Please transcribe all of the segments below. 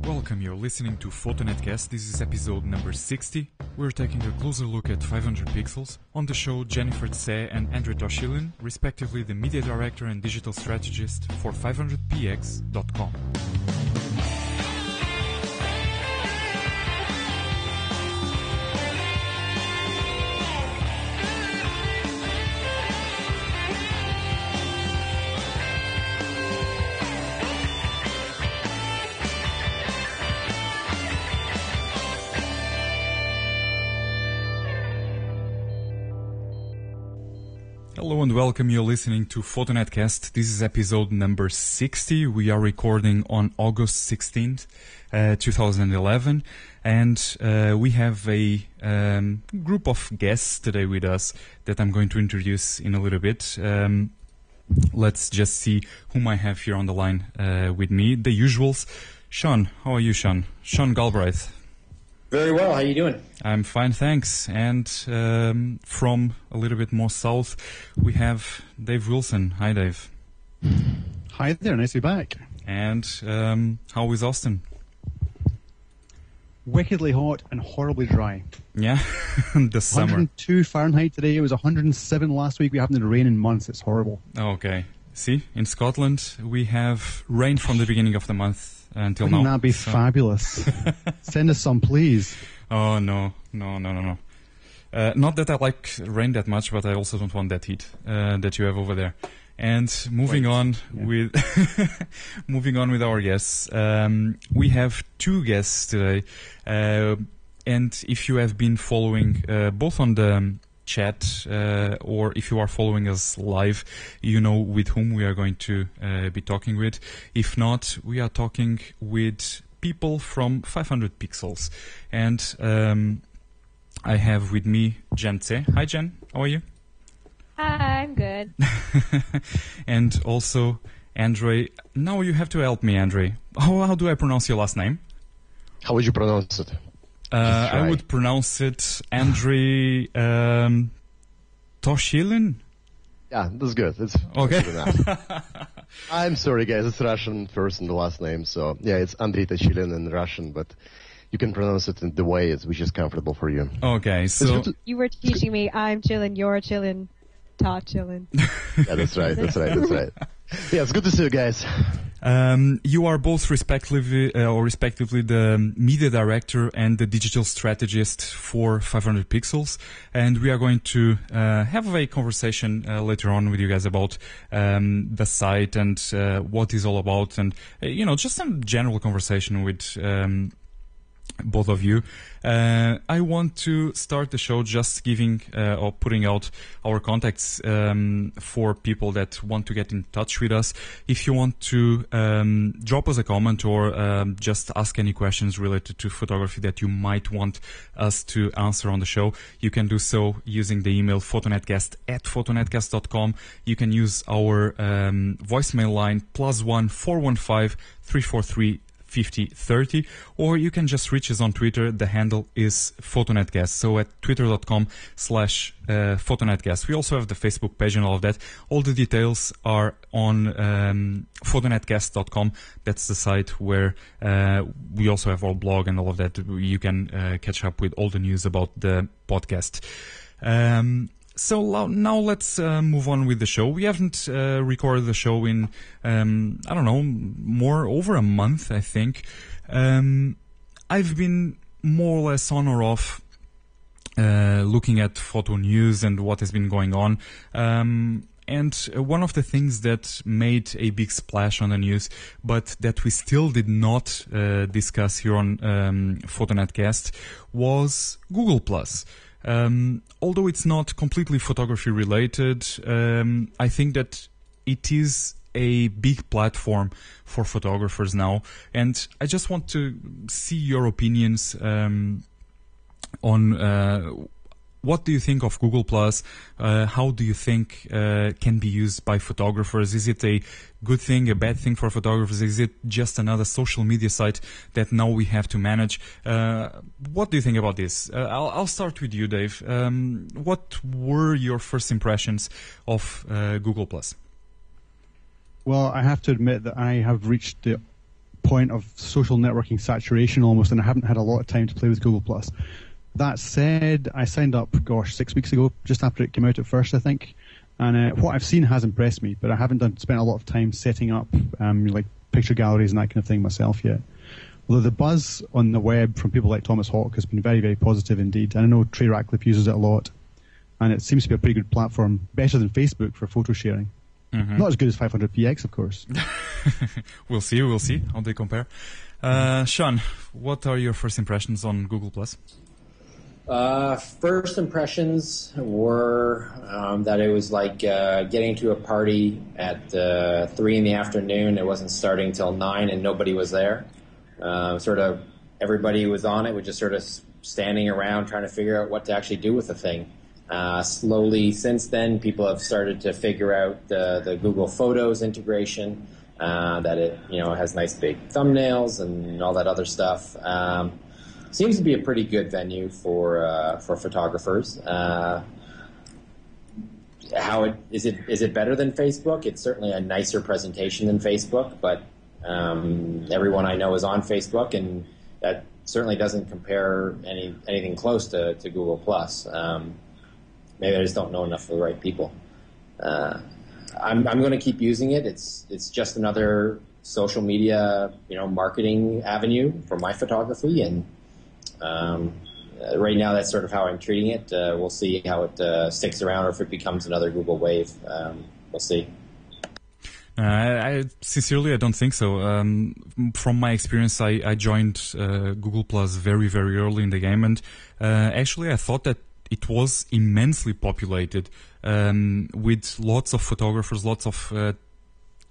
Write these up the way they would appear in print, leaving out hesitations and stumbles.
Welcome, you're listening to PhotoNetCast. This is episode number 60. We're taking a closer look at 500 pixels. On the show, Jennifer Tse and Andrey Tochilin, respectively the media director and digital strategist for 500px.com. Hello and welcome, you're listening to PhotoNetCast. This is episode number 60. We are recording on August 16th, 2011. And we have a group of guests today with us that I'm going to introduce in a little bit. Let's just see whom I have here on the line with me. The usuals. Sean, how are you, Sean? Sean Galbraith. Very well. How you doing? I'm fine, thanks. And from a little bit more south, we have Dave Wilson. Hi, Dave. Hi there. Nice to be back. And how is Austin? Wickedly hot and horribly dry. Yeah, the summer. 102 Fahrenheit today. It was 107 last week. We haven't had rain in months. It's horrible. Okay. See, in Scotland, we have rain from the beginning of the month. Until Wouldn't now. That be fabulous? Send us some, please. Oh, no. Not that I like rain that much, but I also don't want that heat that you have over there. And moving on with our guests, we have two guests today. And if you have been following both on the chat or if you are following us live, you know with whom we are going to be talking with. If not, we are talking with people from 500 pixels. And I have with me Jen Tse. Hi, Jen. How are you? Hi, I'm good. And also Andrey. Now you have to help me, Andrey. How do I pronounce your last name? How would you pronounce it? I would pronounce it Andrey Tochilin. Yeah, that's good. It's okay. Good enough. I'm sorry, guys. It's Russian first and the last name, so yeah, it's Andrey Tochilin in Russian, but you can pronounce it in the way which is comfortable for you. Okay, so you were teaching me. I'm chillin', you're chillin', Tochilin. Yeah, that's right. Yeah, it's good to see you guys. You are both respectively the media director and the digital strategist for 500 pixels, and we are going to have a conversation later on with you guys about the site and what it's all about, and just some general conversation with both of you. I want to start the show just giving or putting out our contacts for people that want to get in touch with us. If you want to drop us a comment or just ask any questions related to photography that you might want us to answer on the show, you can do so using the email photonetcast@photonetcast.com. You can use our voicemail line +1 415 343 5030, or you can just reach us on Twitter. The handle is PhotoNetCast, so at twitter.com/PhotoNetCast. We also have the Facebook page and all of that. All the details are on PhotoNetCast.com. That's the site where we also have our blog and all of that. You can catch up with all the news about the podcast. So now let's move on with the show. We haven't recorded the show in, over a month, I think. I've been more or less on or off looking at photo news and what has been going on. And one of the things that made a big splash on the news, but that we still did not discuss here on PhotoNetCast, was Google+. Although it's not completely photography related, I think that it is a big platform for photographers now, and I just want to see your opinions on what do you think of Google+? How do you think can be used by photographers? Is it a good thing, a bad thing for photographers? Is it just another social media site that now we have to manage? What do you think about this? I'll start with you, Dave. What were your first impressions of Google+? Well, I have to admit that I have reached the point of social networking saturation almost, and I haven't had a lot of time to play with Google+. That said, I signed up, 6 weeks ago, just after it came out at first, I think. And what I've seen has impressed me, but I haven't spent a lot of time setting up like picture galleries and that kind of thing myself yet. Although the buzz on the web from people like Thomas Hawke has been very, very positive indeed. And I know Trey Ratcliffe uses it a lot. And it seems to be a pretty good platform, better than Facebook for photo sharing. Mm-hmm. Not as good as 500px, of course. We'll see how they compare. Sean, what are your first impressions on Google+? First impressions were that it was like getting to a party at 3 in the afternoon. It wasn't starting till 9 and nobody was there. Sort of everybody who was on it was just sort of standing around trying to figure out what to actually do with the thing. Slowly since then, people have started to figure out the Google Photos integration, that it has nice big thumbnails and all that other stuff. Seems to be a pretty good venue for photographers. Is it better than Facebook? It's certainly a nicer presentation than Facebook, but everyone I know is on Facebook, and that certainly doesn't compare anything close to Google+. Maybe I just don't know enough of the right people. I'm going to keep using it. It's just another social media marketing avenue for my photography, and right now that's sort of how I'm treating it. We'll see how it sticks around, or if it becomes another Google wave. We'll see. I sincerely, I don't think so. From my experience, I joined Google Plus very, very early in the game, and actually I thought that it was immensely populated with lots of photographers, lots of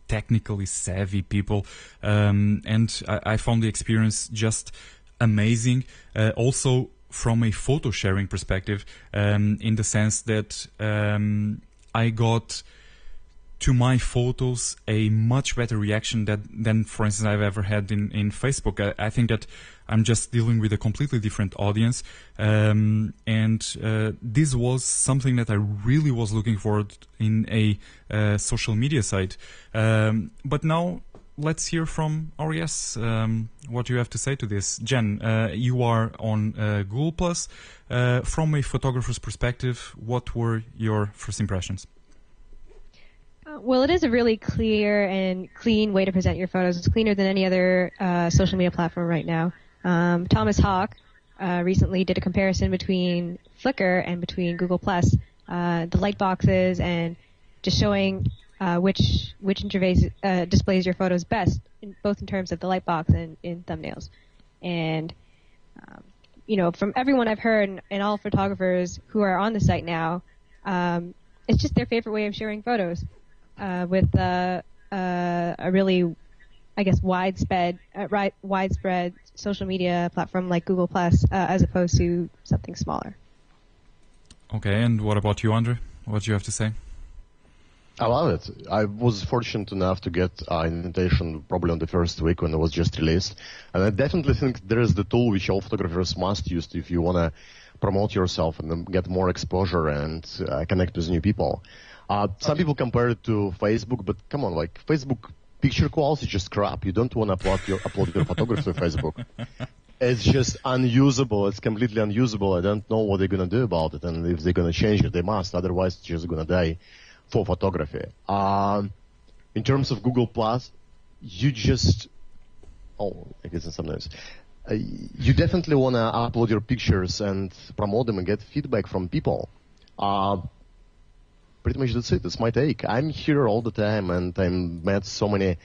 technically savvy people, and I found the experience just amazing. Also from a photo sharing perspective, in the sense that I got to my photos a much better reaction than for instance, I've ever had in Facebook. I think that I'm just dealing with a completely different audience, and this was something that I really was looking forward in a social media site. But now let's hear from our guests what you have to say to this. Jen, you are on Google Plus. From a photographer's perspective, what were your first impressions? Well, it is a really clear and clean way to present your photos. It's cleaner than any other social media platform right now. Thomas Hawke recently did a comparison between Flickr and between Google+, the light boxes, and just showing which interface displays your photos best, both in terms of the light box and in thumbnails. And from everyone I've heard and all photographers who are on the site now, it's just their favorite way of sharing photos. With a really, I guess, widespread social media platform like Google+, as opposed to something smaller. Okay, and what about you, Andrey? What do you have to say? I love it. I was fortunate enough to get an invitation probably on the first week when it was just released. And I definitely think there is the tool which all photographers must use if you want to promote yourself and get more exposure and connect with new people. Some people compare it to Facebook, but come on, like Facebook picture quality is just crap. You don't want to upload your photography to Facebook. It's just unusable. It's completely unusable. I don't know what they're going to do about it, and if they're going to change it, they must. Otherwise, it's just going to die for photography. In terms of Google Plus, you just I guess sometimes you definitely want to upload your pictures and promote them and get feedback from people. Pretty much that's it. That's my take. I'm here all the time, and I met so many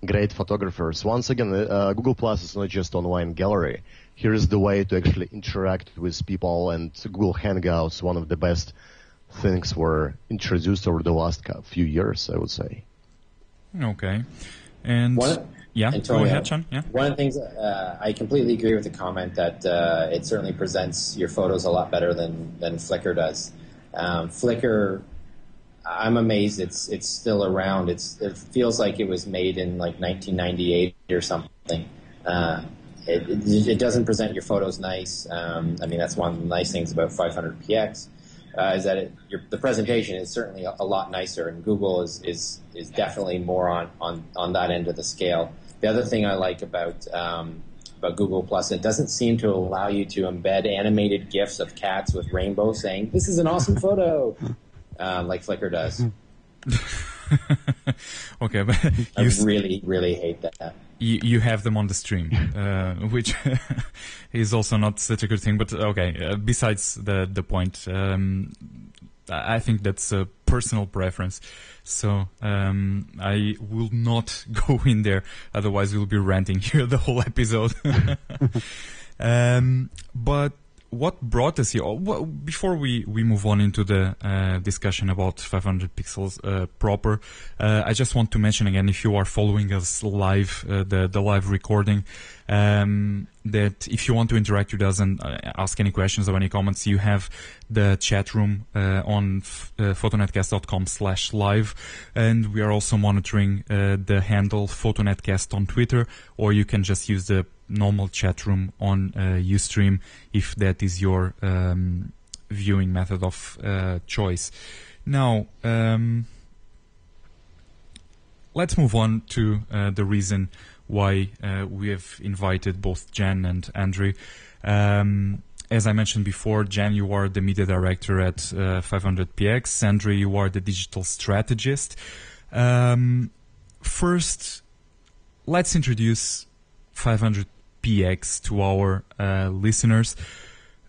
great photographers. Once again, Google Plus is not just online gallery. Here is the way to actually interact with people, and Google Hangouts, one of the best things were introduced over the last few years, I would say. Okay. And Antonio, go ahead, Sean. Yeah. One of the things, I completely agree with the comment that it certainly presents your photos a lot better than Flickr does. Flickr, I'm amazed it's still around. It feels like it was made in like 1998 or something. It doesn't present your photos nice. I mean, that's one of the nice things about 500px. is that the presentation is certainly a lot nicer, and Google is definitely more on that end of the scale. The other thing I like about Google Plus, it doesn't seem to allow you to embed animated GIFs of cats with rainbows saying, "This is an awesome photo," like Flickr does. Okay, but I really, really hate that. You have them on the stream, which is also not such a good thing. But okay, besides the point, I think that's a personal preference. So I will not go in there. Otherwise, we'll be ranting here the whole episode. But what brought us here? Before we move on into the discussion about 500 pixels proper, I just want to mention again, if you are following us live, the live recording, that if you want to interact with us and ask any questions or any comments, you have the chat room on photonetcast.com/live, and we are also monitoring the handle PhotoNetCast on Twitter, or you can just use the normal chat room on Ustream if that is your viewing method of choice. Now, let's move on to the reason why we have invited both Jen and Andrey. As I mentioned before, Jen, you are the media director at 500px. Andrey, you are the digital strategist. First, let's introduce 500px to our listeners.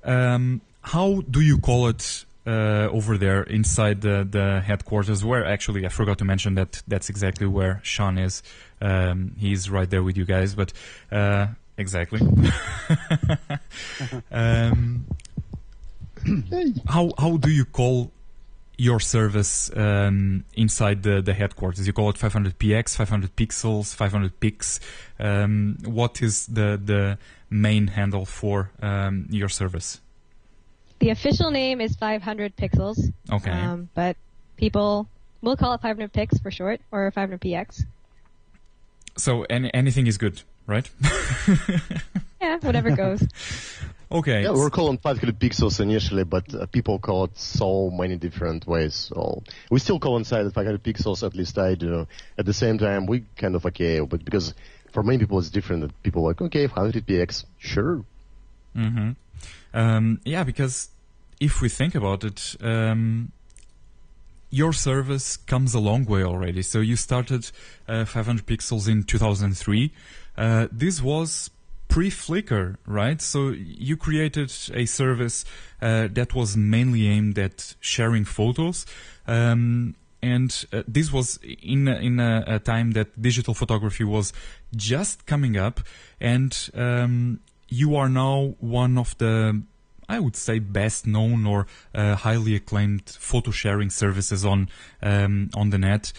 How do you call it over there inside the headquarters? Where actually, I forgot to mention that's exactly where Sean is. He's right there with you guys, but exactly. How do you call your service inside the headquarters? You call it 500px, 500 pixels, 500 pix. What is the main handle for your service? The official name is 500 pixels. Okay. But people will call it 500 pix for short, or 500px. So anything is good, right? Yeah, whatever goes. Okay. Yeah, we're calling 500 pixels initially, but people call it so many different ways. So we still call inside 500 pixels, at least I do. At the same time, we kind of okay, but because for many people it's different. That people are like, okay, 500px, sure. Mm-hmm. Yeah, because if we think about it, your service comes a long way already. So you started 500 pixels in 2003. This was pre-Flickr, right? So you created a service that was mainly aimed at sharing photos. And this was in a time that digital photography was just coming up. And you are now one of the, I would say, best known or highly acclaimed photo sharing services on the net.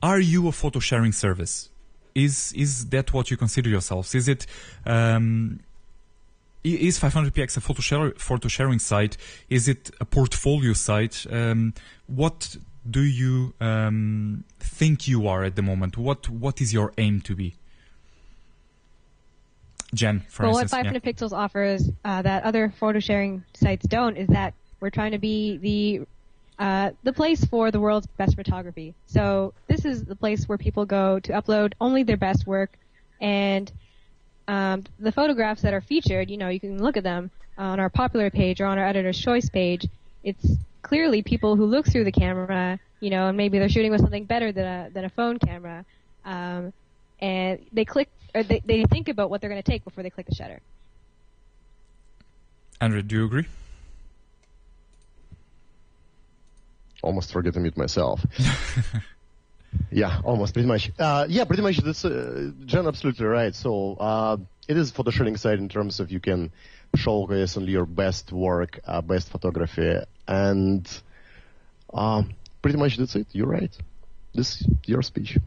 Are you a photo sharing service? Is that what you consider yourselves? Is it is 500px a photo sharing site? Is it a portfolio site? What do you think you are at the moment? What is your aim to be? Jen, for instance. What 500 pixels offers that other photo sharing sites don't is that we're trying to be the place for the world's best photography. So this is the place where people go to upload only their best work, and the photographs that are featured, you can look at them on our popular page or on our editor's choice page. It's clearly people who look through the camera, and maybe they're shooting with something better than a phone camera, and they click, or they think about what they're going to take before they click the shutter. Andrey, do you agree? Almost forget to mute myself. Yeah, almost, pretty much. Pretty much. That's Jen, absolutely right. So it is photo sharing site in terms of you can showcase only your best work, best photography, and pretty much that's it. You're right. This is your speech.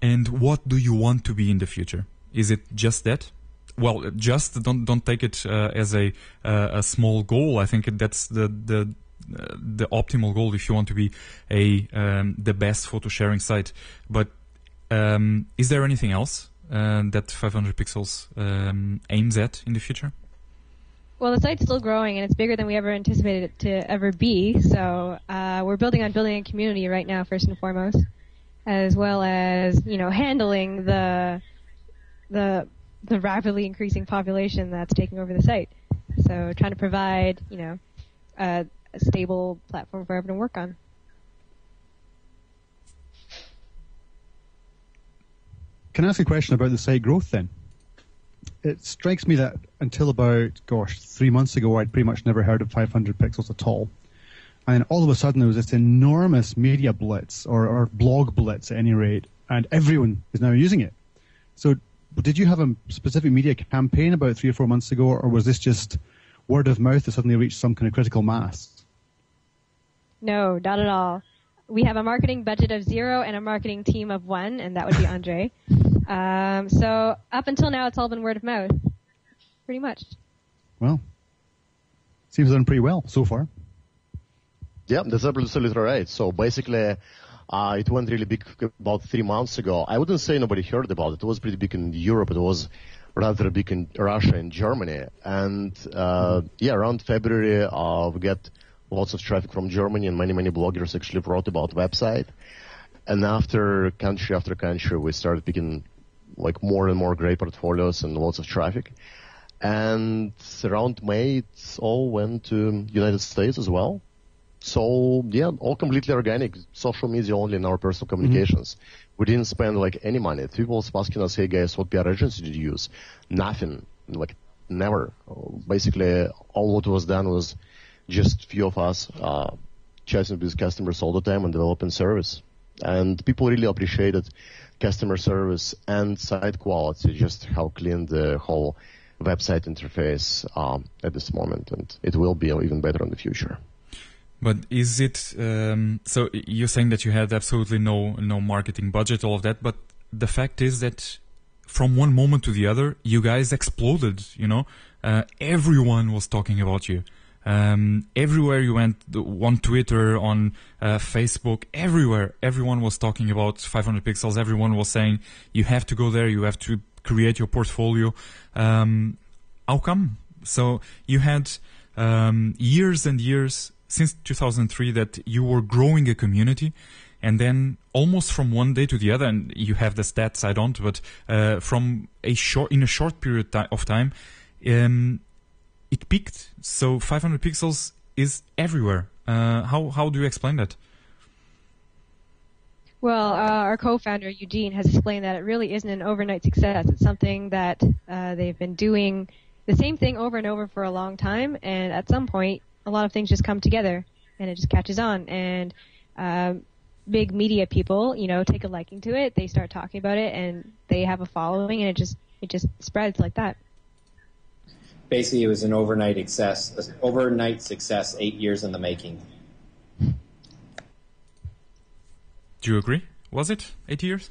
And what do you want to be in the future? Is it just that? Well, just don't take it as a small goal. I think that's the optimal goal if you want to be the best photo sharing site. But is there anything else that 500 pixels aims at in the future? Well, the site's still growing, and it's bigger than we ever anticipated it to ever be. So we're building a community right now, first and foremost, as well as handling the rapidly increasing population that's taking over the site. So trying to provide a stable platform for everyone to work on. Can I ask a question about the site growth then? It strikes me that until about, 3 months ago, I'd pretty much never heard of 500 pixels at all. And then all of a sudden there was this enormous media blitz, or blog blitz at any rate, and everyone is now using it. So did you have a specific media campaign about 3 or 4 months ago, or was this just word of mouth that suddenly reached some kind of critical mass? No, not at all. We have a marketing budget of 0 and a marketing team of 1, and that would be Andrey. So up until now, it's all been word of mouth, pretty much. Well, seems done pretty well so far. Yeah, that's absolutely right. So basically, it went really big about 3 months ago. I wouldn't say nobody heard about it. It was pretty big in Europe. It was rather big in Russia and Germany. And around February, we get lots of traffic from Germany, and many bloggers actually wrote about the website. And after country, we started picking more and more great portfolios and lots of traffic. And around May, it all went to United States as well. So, all completely organic, social media only in our personal communications. Mm-hmm. We didn't spend any money. People were asking us, hey guys, what PR agency did you use? Nothing, never. Basically, all what was done was just few of us chatting with customers all the time and developing service. And people really appreciated customer service and site quality, just how clean the whole website interface at this moment, and it will be even better in the future. But is it, so you're saying that you had absolutely no marketing budget, all of that, but the fact is that from one moment to the other, you guys exploded, everyone was talking about you. Everywhere you went, on Twitter, on Facebook, everywhere, everyone was talking about 500 pixels. Everyone was saying, you have to go there, you have to create your portfolio. How come? So you had years and years, since 2003, that you were growing a community, and then almost from one day to the other, and you have the stats, I don't, but in a short period of time, it peaked. So 500 pixels is everywhere. How do you explain that? Well, our co-founder, Eugene, has explained that it really isn't an overnight success. It's something that they've been doing the same thing over and over for a long time, and at some point, a lot of things just come together, and it just catches on. And big media people, take a liking to it. They start talking about it, and they have a following, and it just spreads like that. Basically, it was an overnight success, 8 years in the making. Do you agree? Was it 8 years?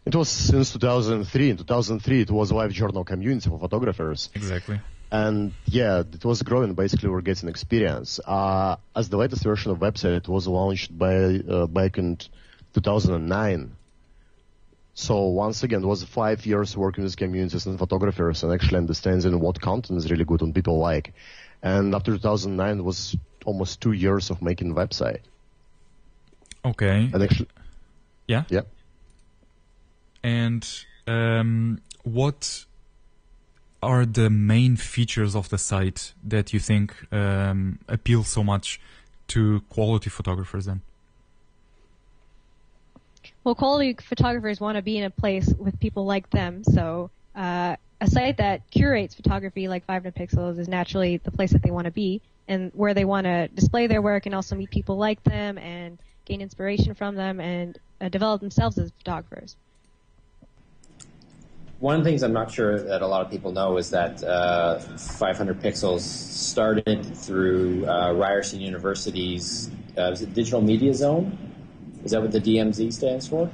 It was since 2003. In 2003, it was a live journal community for photographers. Exactly. And it was growing. Basically, we're getting experience. As the latest version of website, it was launched back in 2009. So once again, it was 5 years working with communities and photographers and actually understanding what content is really good and people like. And after 2009, it was almost 2 years of making the website. Okay. And actually, yeah. And what are the main features of the site that you think appeal so much to quality photographers then? Well, quality photographers want to be in a place with people like them, so a site that curates photography like 500 pixels is naturally the place that they want to be, and where they want to display their work and also meet people like them and gain inspiration from them and develop themselves as photographers. One of the things I'm not sure that a lot of people know is that 500 pixels started through Ryerson University's Digital Media Zone. Is that what the DMZ stands for?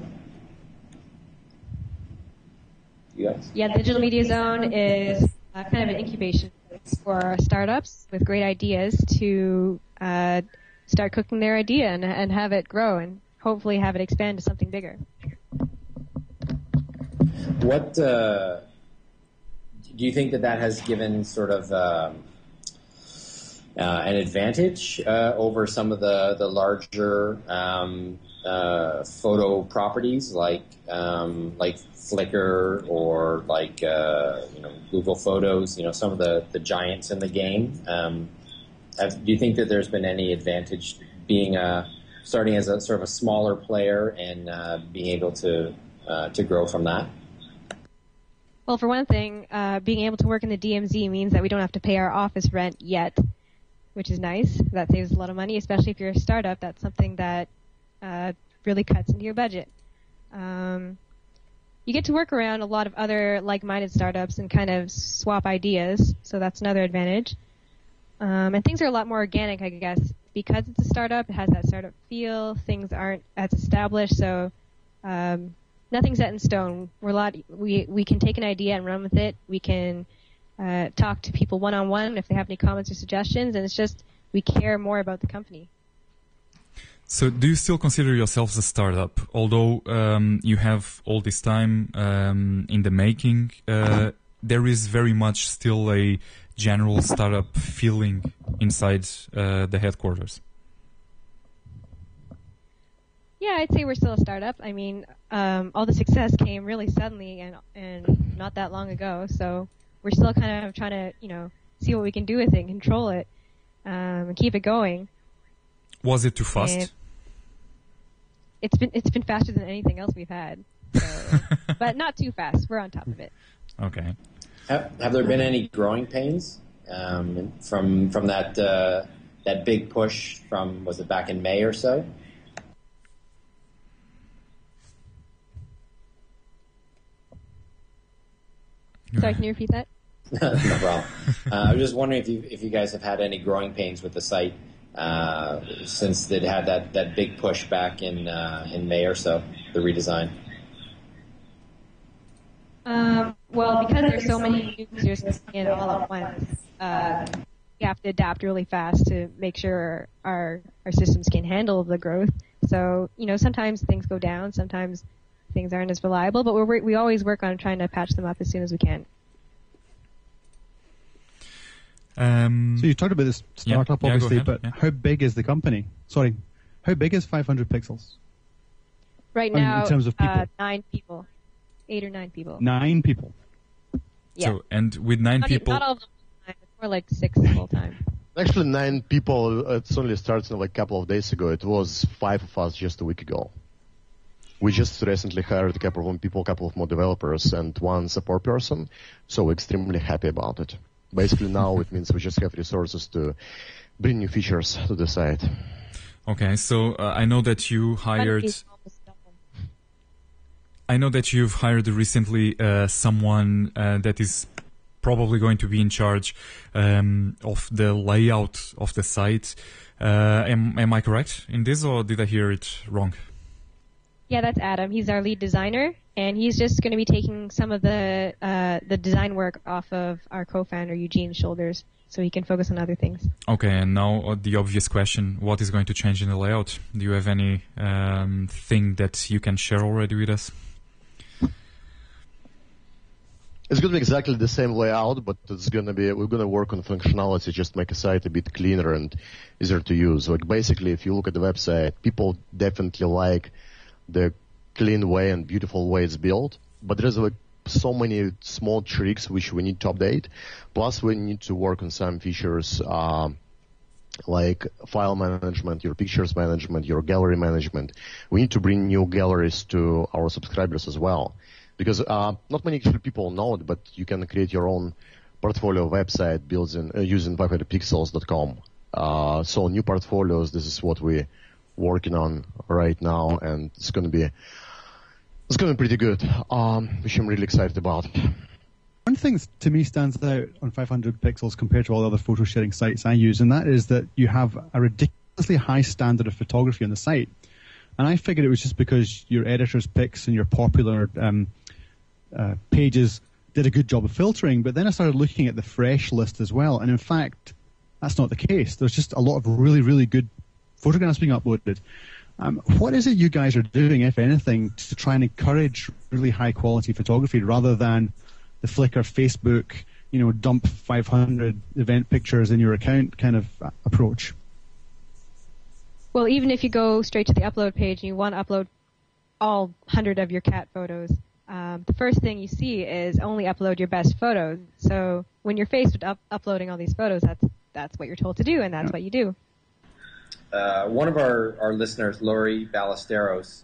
You guys? Yeah, the Digital Media Zone is kind of an incubation for startups with great ideas to start cooking their idea and have it grow and hopefully have it expand to something bigger. What do do you think that has given sort of an advantage over some of the larger photo properties like Flickr or like Google Photos? Some of the giants in the game. Do you think that there's been any advantage being starting as a sort of a smaller player and being able to grow from that? Well, for one thing, being able to work in the DMZ means that we don't have to pay our office rent yet, which is nice. That saves a lot of money, especially if you're a startup. That's something that really cuts into your budget. You get to work around a lot of other like-minded startups and kind of swap ideas, so that's another advantage. And things are a lot more organic, I guess. Because it's a startup, it has that startup feel. Things aren't as established, so nothing's set in stone. We can take an idea and run with it. We can talk to people one-on-one if they have any comments or suggestions, and it's just we care more about the company. So do you still consider yourselves a startup? Although you have all this time in the making, there is very much still a general startup feeling inside the headquarters. Yeah, I'd say we're still a startup. I mean, all the success came really suddenly and not that long ago, so we're still kind of trying to, see what we can do with it and control it and keep it going. Was it too fast? And it's been faster than anything else we've had, so, but not too fast. We're on top of it. Okay. Have there been any growing pains from that big push from, was it back in May or so? Sorry, can you repeat that? No problem. I was just wondering if you guys have had any growing pains with the site since it had that big push back in May or so, the redesign. Well, because there's so many users in all at once, we have to adapt really fast to make sure our systems can handle the growth. So, sometimes things go down, sometimes things aren't as reliable, but we always work on trying to patch them up as soon as we can. So you talked about this startup, obviously, ahead, but how big is the company? Sorry, how big is 500 Pixels? Right now, in terms of people? 9 people. 8 or 9 people. 9 people. Yeah. So, and with 9 people... Not all of them full-time. It's more like 6 full-time. Actually, 9 people, it's only started like a couple of days ago. It was 5 of us just a week ago. We just recently hired a couple of more developers, and 1 support person, so we're extremely happy about it. Basically now it means we just have resources to bring new features to the site. Okay, so I know that you hired... I know that you've hired recently someone that is probably going to be in charge of the layout of the site. Am I correct in this, or did I hear it wrong? Yeah, that's Adam. He's our lead designer, and he's just going to be taking some of the design work off of our co-founder Eugene's shoulders, so he can focus on other things. Okay, and now the obvious question: what is going to change in the layout? Do you have any thing that you can share already with us? It's going to be exactly the same layout, but we're going to work on functionality, just make a site a bit cleaner and easier to use. Like basically, if you look at the website, people definitely like the clean way and beautiful way it's built, but there's like so many small tricks which we need to update. Plus, we need to work on some features like file management, your pictures management, your gallery management. We need to bring new galleries to our subscribers as well. Because not many actually people know it, but you can create your own portfolio website using 500pixels.com. So new portfolios, this is what we're working on right now, and it's going to be pretty good, which I'm really excited about. One thing to me stands out on 500 pixels compared to all the other photo sharing sites I use, and that is that you have a ridiculously high standard of photography on the site. And I figured it was just because your editor's picks and your popular pages did a good job of filtering, but then I started looking at the fresh list as well, and in fact, that's not the case. There's just a lot of really, really good photographs being uploaded. What is it you guys are doing, if anything, to try and encourage really high-quality photography rather than the Flickr, Facebook, dump 500 event pictures in your account kind of approach. Well, even if you go straight to the upload page and you want to upload all 100 of your cat photos, the first thing you see is only upload your best photos. So when you're faced with uploading all these photos, that's what you're told to do, and that's what you do. One of our listeners, Lori Ballesteros,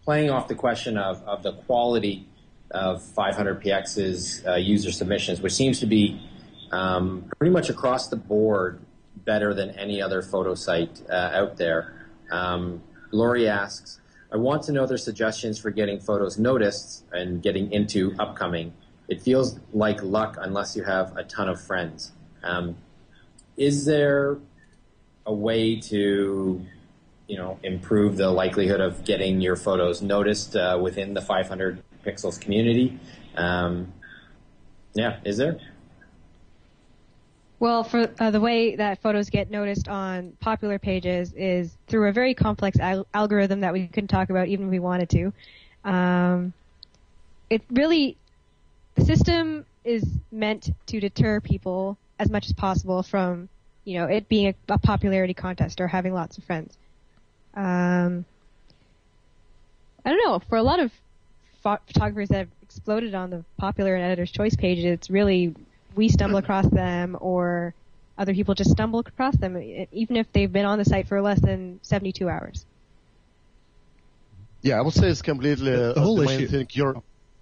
playing off the question of the quality of 500px's user submissions, which seems to be pretty much across the board better than any other photo site out there. Lori asks, I want to know their suggestions for getting photos noticed and getting into upcoming. It feels like luck unless you have a ton of friends. Is there a way to, improve the likelihood of getting your photos noticed within the 500 pixels community? Is there? Well, for the way that photos get noticed on popular pages is through a very complex algorithm that we couldn't talk about even if we wanted to. The system is meant to deter people as much as possible from, it being a popularity contest or having lots of friends. I don't know. For a lot of photographers that have exploded on the popular and editor's choice pages, it's really we stumble across them or other people just stumble across them, even if they've been on the site for less than 72 hours. Yeah, I would say it's completely the whole the main issue. thing.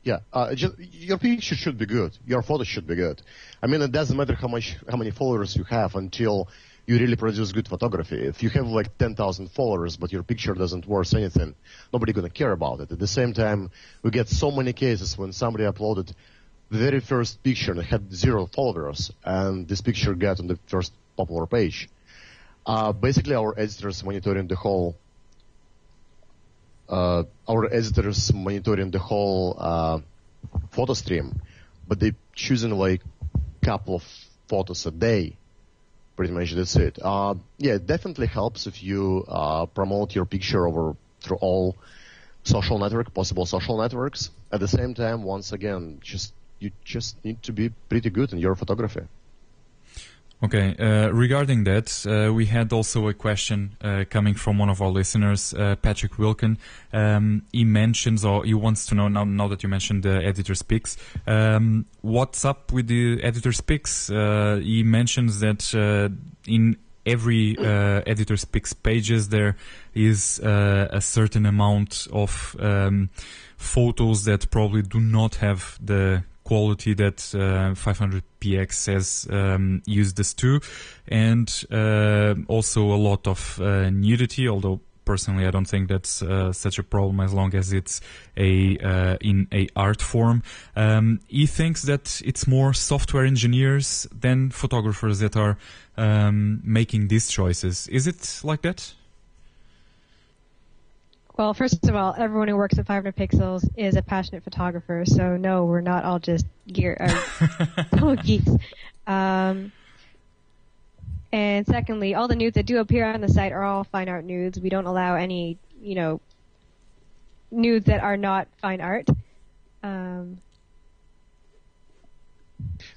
Your picture should be good. Your photo should be good. I mean, it doesn't matter how many followers you have until you really produce good photography. If you have like 10,000 followers, but your picture doesn't worth anything, nobody gonna care about it. At the same time, we get so many cases when somebody uploaded the very first picture and had 0 followers, and this picture got on the first popular page. Basically, our editors monitoring the whole photo stream, but they choosing like couple of photos a day. Pretty much that's it. It definitely helps if you promote your picture through all possible social networks. At the same time, once again, you just need to be pretty good in your photography. Okay, regarding that, we had also a question coming from one of our listeners, Patrick Wilkin. He mentions, or he wants to know, now that you mentioned the editor's picks, what's up with the editor's picks? He mentions that in every editor's picks pages there is a certain amount of photos that probably do not have the quality that 500px has used this to, and also a lot of nudity, although personally I don't think that's such a problem as long as it's in a art form. He thinks that it's more software engineers than photographers that are making these choices. Is it like that? Well, first of all, everyone who works at 500 pixels is a passionate photographer, so no, we're not all just geeks. And secondly, all the nudes that do appear on the site are all fine art nudes. We don't allow any, nudes that are not fine art.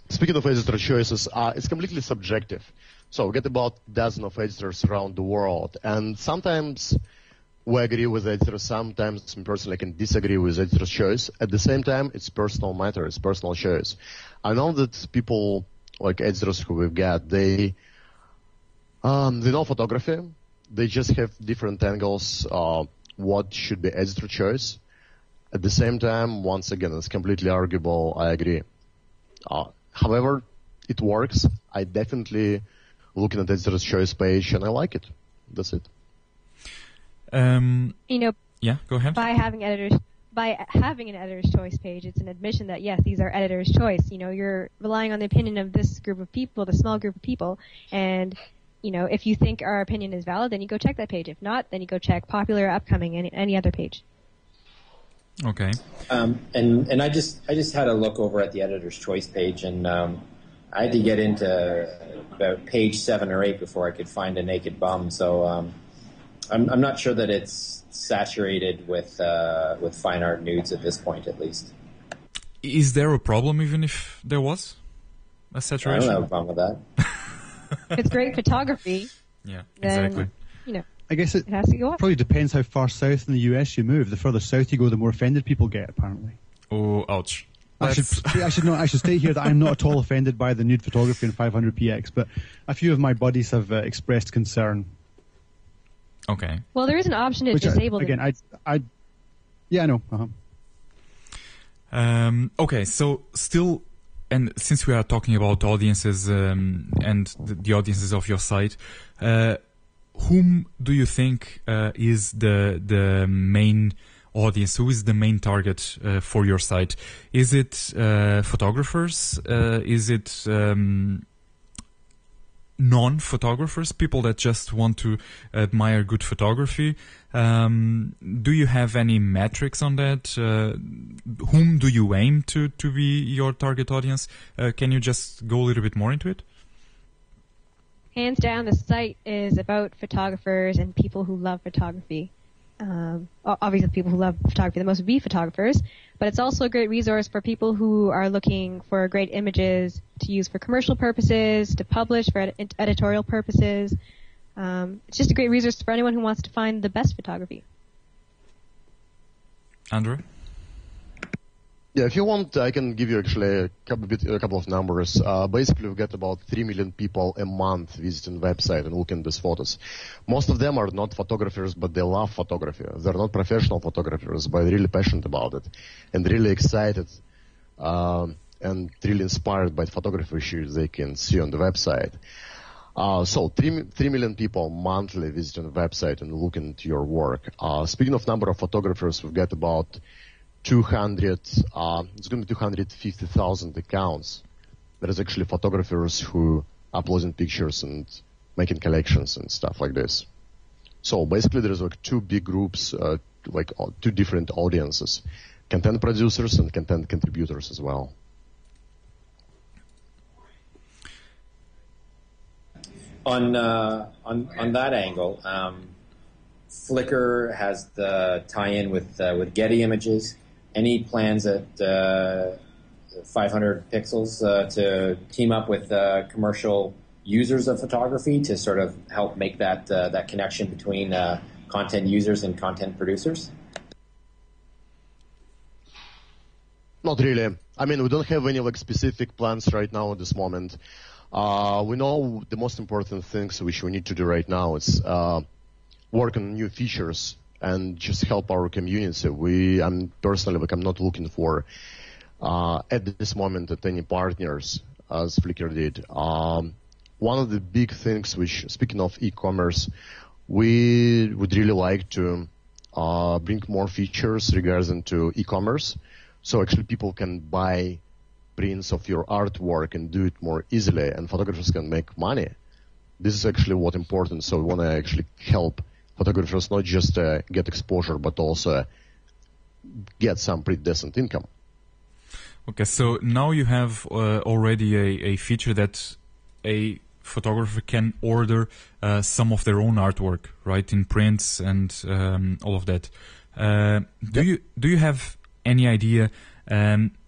Speaking of editor choices, it's completely subjective. So we get about a dozen of editors around the world, and sometimes we agree with editors, sometimes me personally I can disagree with editor's choice. At the same time, it's personal matter, it's personal choice. I know that people like editors who we've got, they know photography, they just have different angles, what should be editor choice. At the same time, once again, it's completely arguable, I agree. However, it works. I definitely looking at editor's choice page and I like it. That's it. Yeah, go ahead. By having an editor's choice page, it's an admission that yes, these are editor's choice. You're relying on the opinion of this group of people, the small group of people, and if you think our opinion is valid, then you go check that page. If not, then you go check popular, upcoming, and any other page. Okay. And I just had a look over at the editor's choice page, and I had to get into about page 7 or 8 before I could find a naked bum. So I'm not sure that it's saturated with fine art nudes at this point, at least. Is there a problem even if there was a I saturation? don't have a problem with that. If it's great photography, Yeah, then, exactly. you know, I guess it it has to go up. probably depends how far south in the US you move. The further south you go, the more offended people get, apparently. Oh, ouch. I should state here that I'm not at all offended by the nude photography in 500px, but a few of my buddies have expressed concern. Okay. Well, there is an option to Which disable again, it. I know. Okay, so still, and since we are talking about audiences and the audiences of your site, whom do you think is the main audience? Who is the main target for your site? Is it photographers? Is it non-photographers, people that just want to admire good photography? Do you have any metrics on that? Whom do you aim to be your target audience? Can you just go a little bit more into it? Hands down, the site is about photographers and people who love photography. Obviously, people who love photography the most would be photographers, but it's also a great resource for people who are looking for great images to use for commercial purposes, to publish for editorial purposes. It's just a great resource for anyone who wants to find the best photography. Andrey? Yeah, if you want, I can give you actually a couple of numbers. Basically, we've got about 3 million people a month visiting the website and looking at these photos. Most of them are not photographers, but they love photography. They're not professional photographers, but they're really passionate about it and really excited and really inspired by the photography issues they can see on the website. So 3 million people monthly visiting the website and looking at your work. Speaking of number of photographers, we've got about 200, it's going to be 250,000 accounts. There is actually photographers who uploading pictures and making collections and stuff like this. So basically there's like two big groups, two different audiences, content producers and content contributors as well. On that angle, Flickr has the tie-in with Getty Images. Any plans at 500 pixels to team up with commercial users of photography to sort of help make that connection between content users and content producers? Not really. I mean, we don't have any specific plans right now at this moment. We know the most important things which we need to do right now is work on new features and just help our community. I'm personally, I'm not looking for at this moment at any partners as Flickr did. One of the big things which, speaking of e-commerce, we would really like to bring more features regarding to e-commerce. So actually people can buy prints of your artwork and do it more easily, and photographers can make money. This is actually what's important. So we want to actually help photographers not just get exposure, but also get some pretty decent income. Okay, so now you have already a feature that a photographer can order some of their own artwork, right, in prints and all of that. Do you have any idea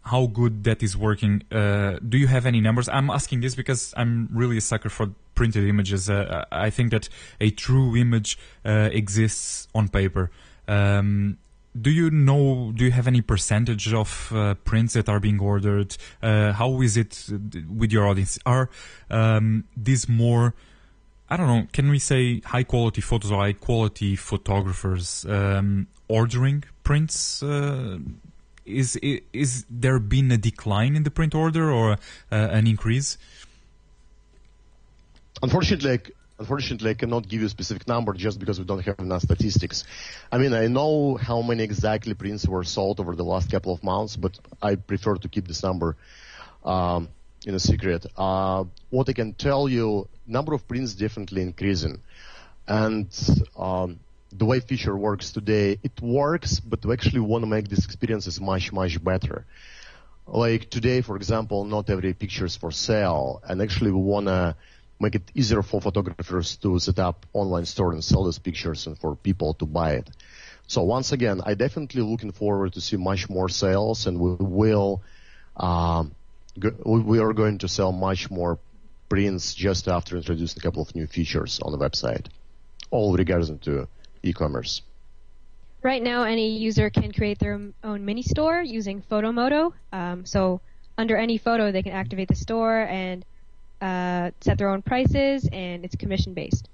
how good that is working? Do you have any numbers? I'm asking this because I'm really a sucker for printed images. I think that a true image exists on paper. Do you have any percentage of prints that are being ordered? How is it with your audience? Are these more, I don't know, can we say high quality photos or high quality photographers ordering prints? Is there been a decline in the print order or an increase? Unfortunately, I cannot give you a specific number just because we don't have enough statistics. I mean, I know how many exactly prints were sold over the last couple of months, but I prefer to keep this number in a secret. What I can tell you, number of prints definitely increasing. And the way feature works today, it works, but we actually want to make these experiences much, much better. Like today, for example, not every picture is for sale, and actually we want to make it easier for photographers to set up online store and sell these pictures and for people to buy it. So once again, I definitely looking forward to see much more sales, and we will we are going to sell much more prints just after introducing a couple of new features on the website, all regards to e-commerce. Right now, any user can create their own mini store using PhotoMoto. So under any photo, they can activate the store and set their own prices, and it's commission-based.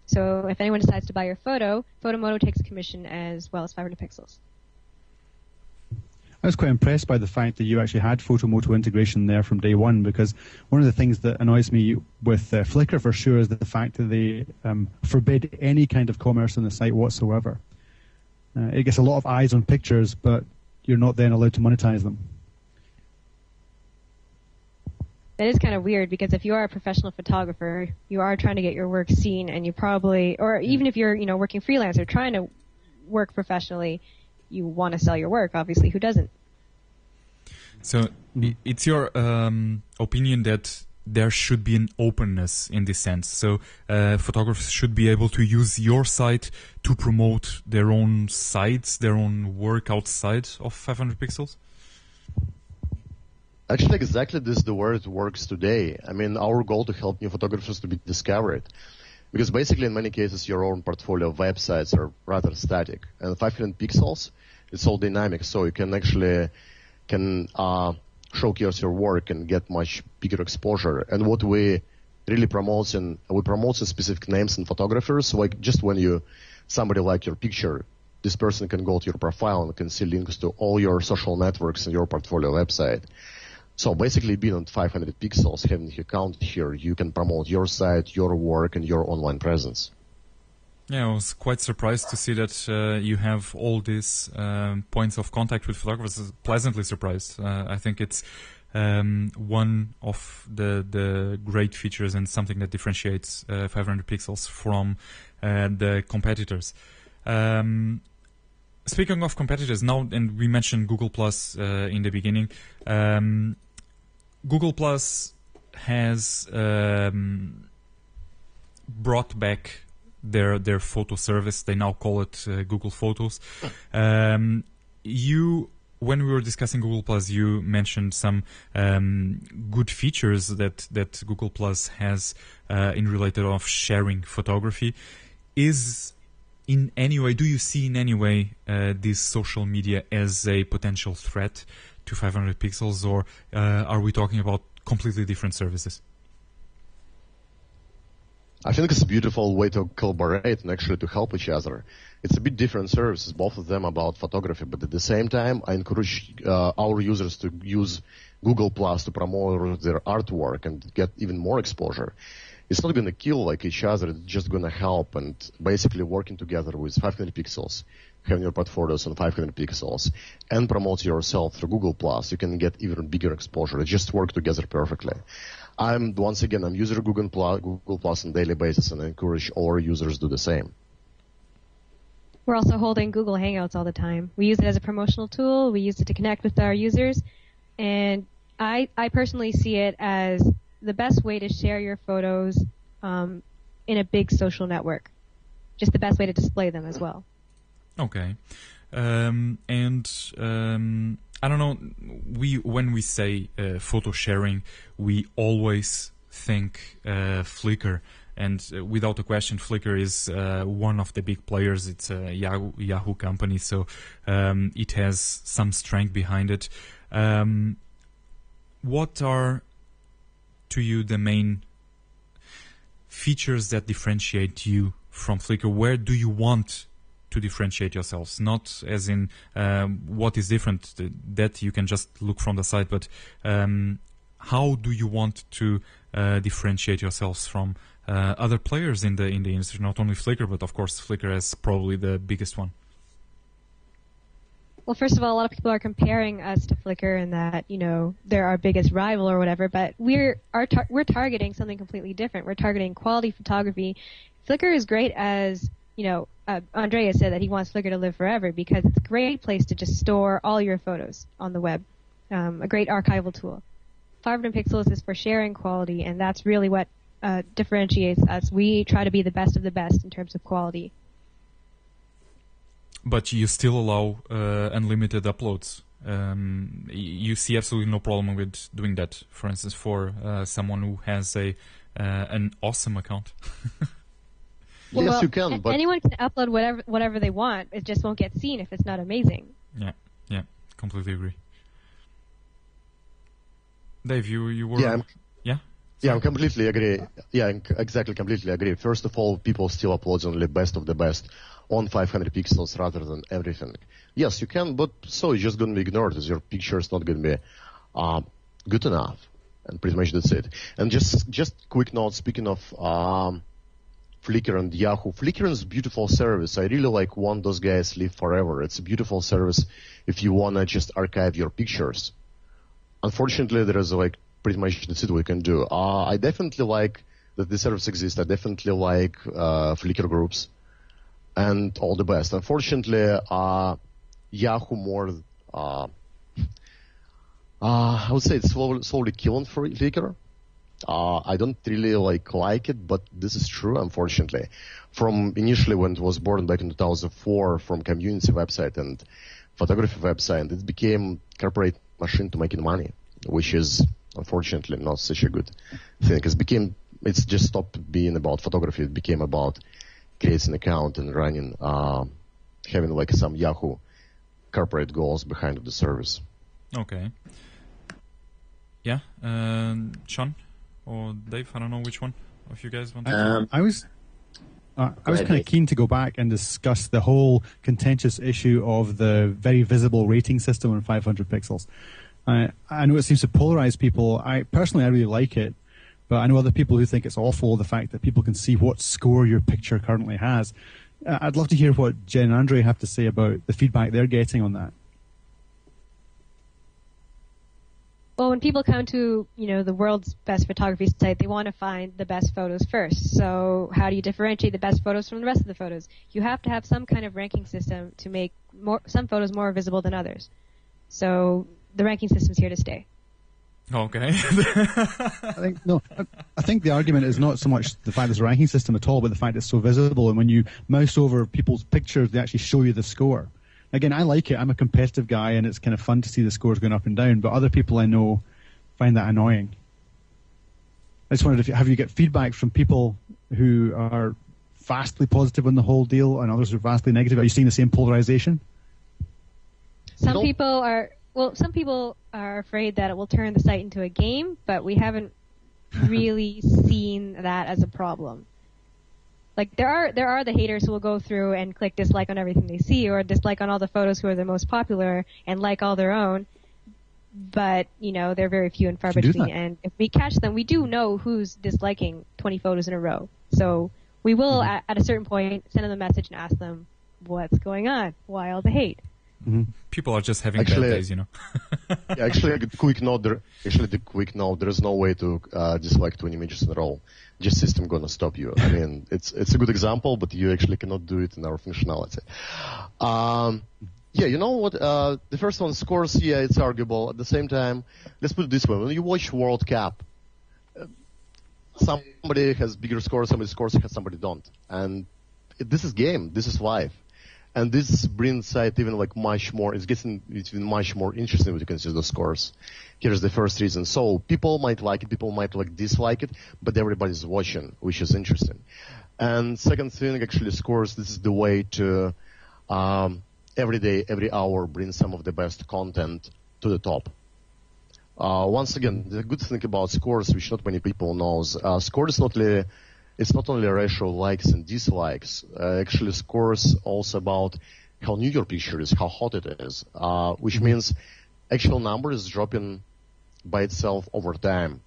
So if anyone decides to buy your photo, PhotoMoto takes a commission as well as 500 pixels. I was quite impressed by the fact that you actually had PhotoMoto integration there from day one, because one of the things that annoys me with Flickr for sure is the fact that they forbid any kind of commerce on the site whatsoever. It gets a lot of eyes on pictures, but you're not then allowed to monetize them. That is kind of weird, because if you are a professional photographer, you are trying to get your work seen, and you probably, or even if you're, working freelance or trying to work professionally, you want to sell your work, obviously. Who doesn't? So it's your opinion that there should be an openness in this sense. So photographers should be able to use your site to promote their own sites, their own work outside of 500 pixels? Actually, exactly this is the way it works today. I mean, our goal to help new photographers to be discovered. Because basically, in many cases, your own portfolio of websites are rather static. And 500 pixels, it's all dynamic, so you can actually showcase your work and get much bigger exposure. And what we really promote, we promote specific names and photographers. Like just when somebody like your picture, this person can go to your profile and can see links to all your social networks and your portfolio website. So basically, being on 500 pixels, having your account here, you can promote your site, your work, and your online presence. Yeah, I was quite surprised to see that you have all these points of contact with photographers. Pleasantly surprised. I think it's one of the great features and something that differentiates 500 pixels from the competitors. Speaking of competitors now, and we mentioned Google Plus in the beginning. Google Plus has brought back their photo service. They now call it Google Photos. When we were discussing Google Plus, you mentioned some good features that Google Plus has in related of sharing photography. Do you see in any way this social media as a potential threat to 500 pixels, or are we talking about completely different services? I think it's a beautiful way to collaborate and actually to help each other. It's a bit different services, both of them about photography, but at the same time, I encourage our users to use Google Plus to promote their artwork and get even more exposure. It's not going to kill each other, it's just going to help, and basically working together with 500 pixels, having your portfolios on 500 pixels, and promote yourself through Google Plus, you can get even bigger exposure. It just work together perfectly. I'm user of Google Plus on a daily basis, and I encourage all our users to do the same. We're also holding Google Hangouts all the time. We use it as a promotional tool. We use it to connect with our users, and I personally see it as the best way to share your photos in a big social network. Just the best way to display them as well. Okay. I don't know, when we say photo sharing, we always think Flickr. And without a question, Flickr is one of the big players. It's a Yahoo company, so it has some strength behind it. What are, to you, the main features that differentiate you from Flickr? Where do you want to differentiate yourselves? Not as in what is different, that you can just look from the site, but how do you want to differentiate yourselves from other players in the industry? Not only Flickr, but of course Flickr is probably the biggest one. Well, first of all, a lot of people are comparing us to Flickr and that, they're our biggest rival or whatever, but we're targeting something completely different. We're targeting quality photography. Flickr is great as, Andrey has said that he wants Flickr to live forever because it's a great place to just store all your photos on the web, a great archival tool. 500 pixels is for sharing quality, and that's really what differentiates us. We try to be the best of the best in terms of quality. But you still allow unlimited uploads you see absolutely no problem with doing that. For instance, for someone who has an awesome account. Yes, you can. But anyone can upload whatever they want. It just won't get seen if it's not amazing. Yeah, completely agree. Dave, you were... Yeah, I completely agree. Yeah, exactly, completely agree. First of all, people still upload only best of the best on 500 pixels rather than everything. Yes, you can, but so it's just going to be ignored as your picture is not going to be good enough. And pretty much that's it. And just quick note, speaking of Flickr and Yahoo. Flickr is a beautiful service. I really want those guys live forever. It's a beautiful service if you want to just archive your pictures. Unfortunately, there is pretty much that's it we can do. I definitely like that the service exists. I definitely like Flickr groups and all the best. Unfortunately, Yahoo more, I would say it's slowly killing Flickr. I don't really like it, but this is true, unfortunately. From initially when it was born back in 2004 from community website and photography website, it became corporate machine to making money, which is unfortunately not such a good thing. It's just stopped being about photography. It became about creating an account and running, having some Yahoo corporate goals behind the service. Okay. Yeah, Sean or Dave, I don't know which one of you guys want to... I was kind of keen to go back and discuss the whole contentious issue of the very visible rating system on 500 pixels. I know it seems to polarize people. I really like it, but I know other people who think it's awful, the fact that people can see what score your picture currently has. I'd love to hear what Jen and Andrey have to say about the feedback they're getting on that. Well, when people come to, the world's best photography site, they want to find the best photos first. So how do you differentiate the best photos from the rest of the photos? You have to have some kind of ranking system to make some photos more visible than others. So the ranking system's here to stay. Okay. I think the argument is not so much the fact there's a ranking system at all, but the fact it's so visible. And when you mouse over people's pictures, they actually show you the score. Again, I like it. I'm a competitive guy, and it's kind of fun to see the scores going up and down. But other people I know find that annoying. I just wondered, have you get feedback from people who are vastly positive on the whole deal and others who are vastly negative? Are you seeing the same polarization? Some people are afraid that it will turn the site into a game, but we haven't really seen that as a problem. There are the haters who will go through and click dislike on everything they see, or dislike on all the photos who are the most popular and like all their own. But, they're very few and far between. And if we catch them, we do know who's disliking 20 photos in a row. So we will, at a certain point, send them a message and ask them, what's going on? Why all the hate? Mm-hmm. People are just having bad days, Yeah, the quick note, there is no way to dislike 20 images in a row. Just system gonna stop you. I mean, it's a good example, but you actually cannot do it in our functionality. You know what? The first one, scores, it's arguable. At the same time, let's put it this way. When you watch World Cup, somebody has bigger scores, somebody don't. And this is game. This is life. And this brings it even much more, it's even much more interesting when you consider the scores. Here's the first reason. So people might like it, people might dislike it, but everybody's watching, which is interesting. And second thing, actually scores, this is the way to every day, every hour bring some of the best content to the top. Once again, the good thing about scores, which not many people knows, score is it's not only a ratio of likes and dislikes. Actually, scores also about how new your picture is, how hot it is, which means actual number is dropping by itself over time.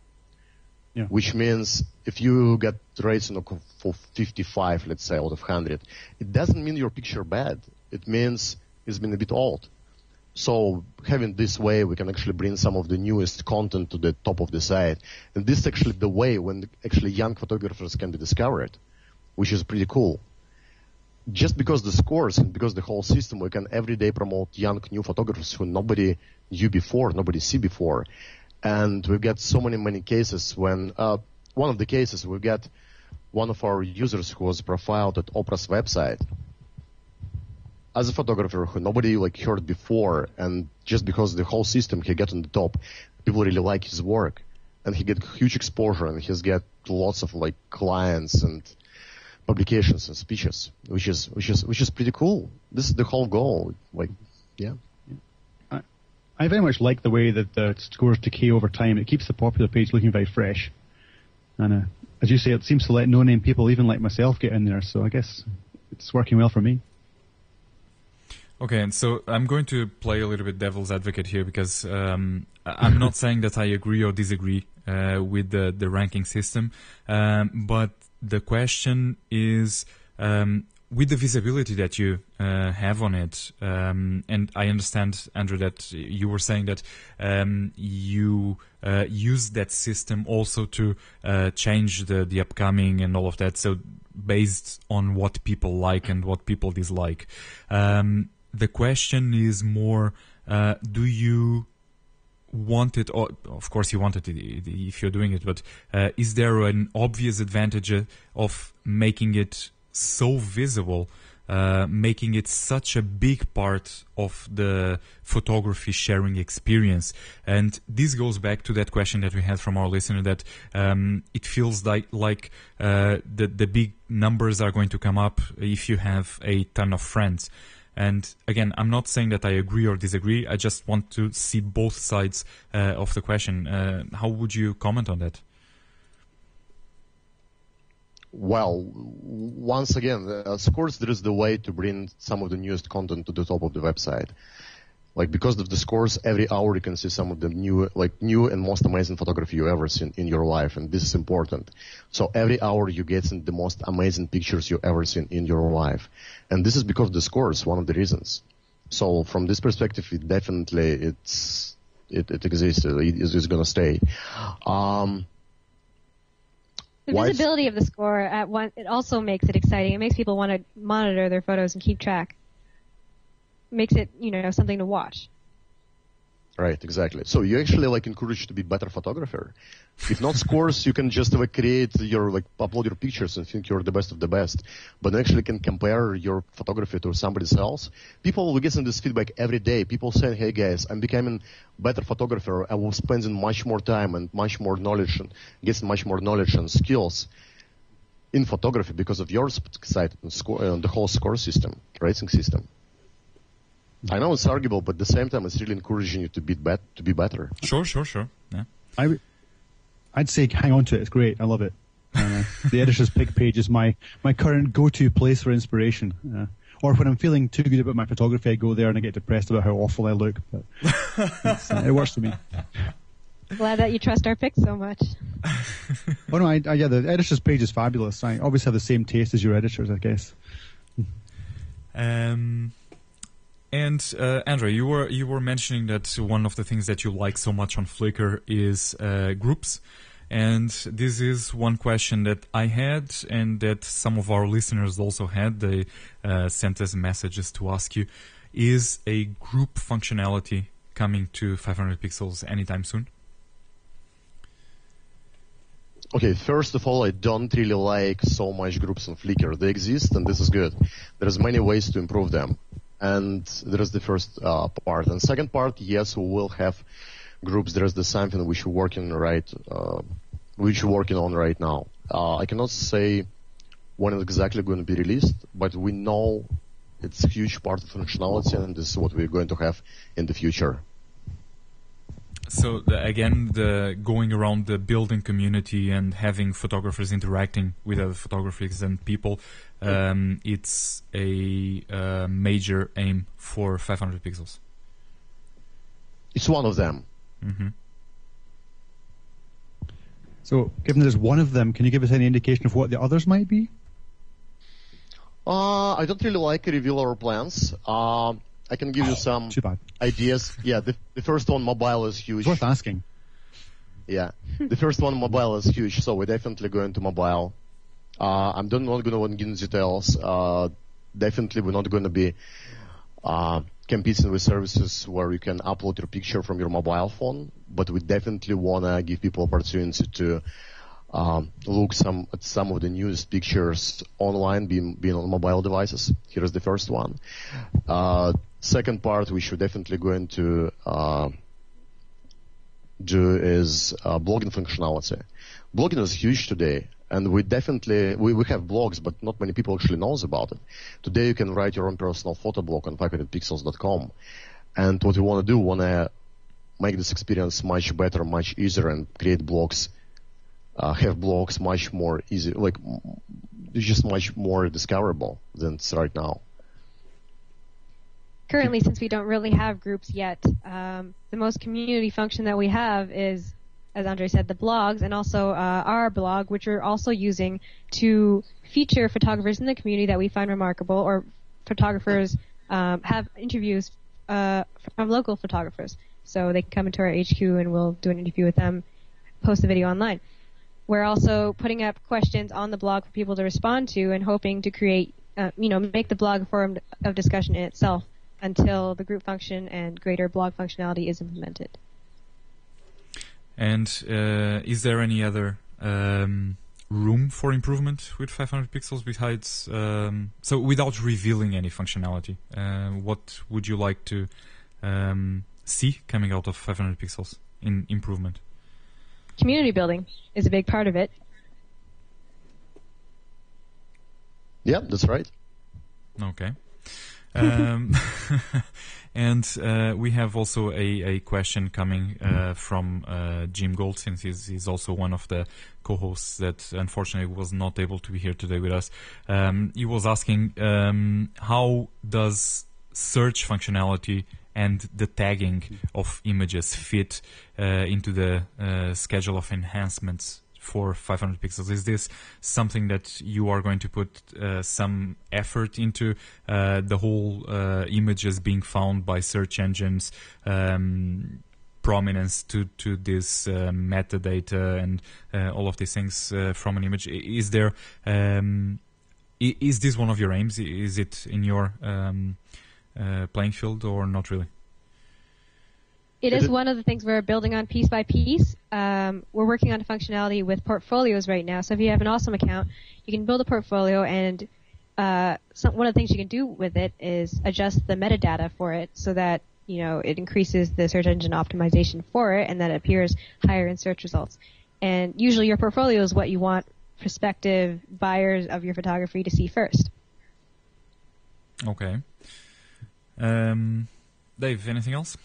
Yeah. Which means if you get rating for 55, let's say, out of 100, it doesn't mean your picture bad. It means it's been a bit old. So having this way, we can actually bring some of the newest content to the top of the site. And this is actually the way when actually young photographers can be discovered, which is pretty cool. Just because the scores and because the whole system, we can every day promote young new photographers who nobody knew before, nobody see before. And we've got so many cases when, one of the cases, we've got one of our users who was profiled at Oprah's website. as a photographer who nobody like heard before, and just because the whole system he get on the top, people really like his work, and he get huge exposure, and he's get lots of like clients and publications and speeches, which is pretty cool. This is the whole goal. Like, yeah. I very much like the way that the scores decay over time. It keeps the popular page looking very fresh. And as you say, it seems to let no-name people, even like myself, get in there. So I guess it's working well for me. Okay, and so I'm going to play a little bit devil's advocate here because I'm not saying that I agree or disagree with the ranking system, but the question is, with the visibility that you have on it, and I understand, Andrew, that you were saying that you use that system also to change the upcoming and all of that, so based on what people like and what people dislike. The question is more, do you want it, or of course you want it if you're doing it, but is there an obvious advantage of making it so visible, making it such a big part of the photography sharing experience? And this goes back to that question that we had from our listener, that it feels like the big numbers are going to come up if you have a ton of friends. And again, I'm not saying that I agree or disagree. I just want to see both sides of the question. How would you comment on that? Well, once again, of course, there is the way to bring some of the newest content to the top of the website. Like, because of the scores, every hour you can see some of the new and most amazing photography you've ever seen in your life, and this is important. So every hour you get the most amazing pictures you've ever seen in your life, and this is because of the scores, one of the reasons. So from this perspective, it definitely it exists. It's going to stay. The visibility of the score it also makes it exciting. It makes people want to monitor their photos and keep track. It makes it, something to watch. Right, exactly. So you actually encourage to be better photographer. If not scores, you can just create upload your pictures and think you're the best of the best. But you actually can compare your photography to somebody else. People will get this feedback every day. People saying, "Hey guys, I'm becoming better photographer. I will spending much more time and much more knowledge and getting much more knowledge and skills in photography because of your site and the whole score system, rating system." I know it's arguable, but at the same time, it's really encouraging you to be better. Sure. Yeah. I'd say hang on to it. It's great. I love it. The Editor's Pick page is my current go-to place for inspiration. Or when I'm feeling too good about my photography, I go there and I get depressed about how awful I look. But it works for me. Glad that you trust our picks so much. Oh no, the Editor's Page is fabulous. I obviously have the same taste as your editors, I guess. And Andrey, you were mentioning that one of the things that you like so much on Flickr is groups, and this is one question that I had, and that some of our listeners also had. They sent us messages to ask you: is a group functionality coming to 500 pixels anytime soon? Okay, first of all, I don't really like so much groups on Flickr. They exist, and this is good. There's many ways to improve them. And there is the first part. And second part, yes, we will have groups. There is something which we're working on right now. I cannot say when it's exactly going to be released, but we know it's a huge part of functionality, and this is what we're going to have in the future. So again, going around the building community and having photographers interacting with other photographers and people, it's a major aim for 500 pixels. It's one of them. Mm-hmm. So, given there's one of them, can you give us any indication of what the others might be? I don't really like to reveal our plans. I can give you some ideas. Yeah, the first one, mobile, is huge. It's worth asking. Yeah, the first one, mobile, is huge, so we're definitely going to mobile. I'm not going to get into details. Definitely we're not going to be competing with services where you can upload your picture from your mobile phone, but we definitely want to give people opportunity to look at some of the newest pictures online being on mobile devices. Here is the first one. Second part we should definitely going to do is blogging functionality. Blogging is huge today, and we have blogs, but not many people actually knows about it. Today you can write your own personal photo blog on 500pixels.com, and what we want to do, make this experience much better, much easier, and create blogs, have blogs much more easy, like just much more discoverable than it's right now. Currently, since we don't really have groups yet, the most community function that we have is, as Andrey said, the blogs, and also our blog, which we're also using to feature photographers in the community that we find remarkable, or photographers have interviews from local photographers. So they can come into our HQ and we'll do an interview with them, post the video online. We're also putting up questions on the blog for people to respond to, and hoping to create, make the blog a forum of discussion in itself until the group function and greater blog functionality is implemented. And is there any other room for improvement with 500 pixels besides, so without revealing any functionality, what would you like to see coming out of 500 pixels in improvement? Community building is a big part of it. Yeah, that's right. Okay. And we have also a question coming from Jim Gold, since he's also one of the co-hosts that unfortunately was not able to be here today with us. He was asking how does search functionality and the tagging of images fit into the schedule of enhancements for 500 pixels? Is this something that you are going to put some effort into, the whole images being found by search engines, prominence to this metadata and all of these things from an image? Is there is this one of your aims? Is it in your playing field or not really? It is one of the things we're building on piece by piece. We're working on functionality with portfolios right now. So if you have an awesome account, you can build a portfolio, and one of the things you can do with it is adjust the metadata for it so that it increases the search engine optimization for it, and that it appears higher in search results. And usually your portfolio is what you want prospective buyers of your photography to see first. Okay. Dave, anything else?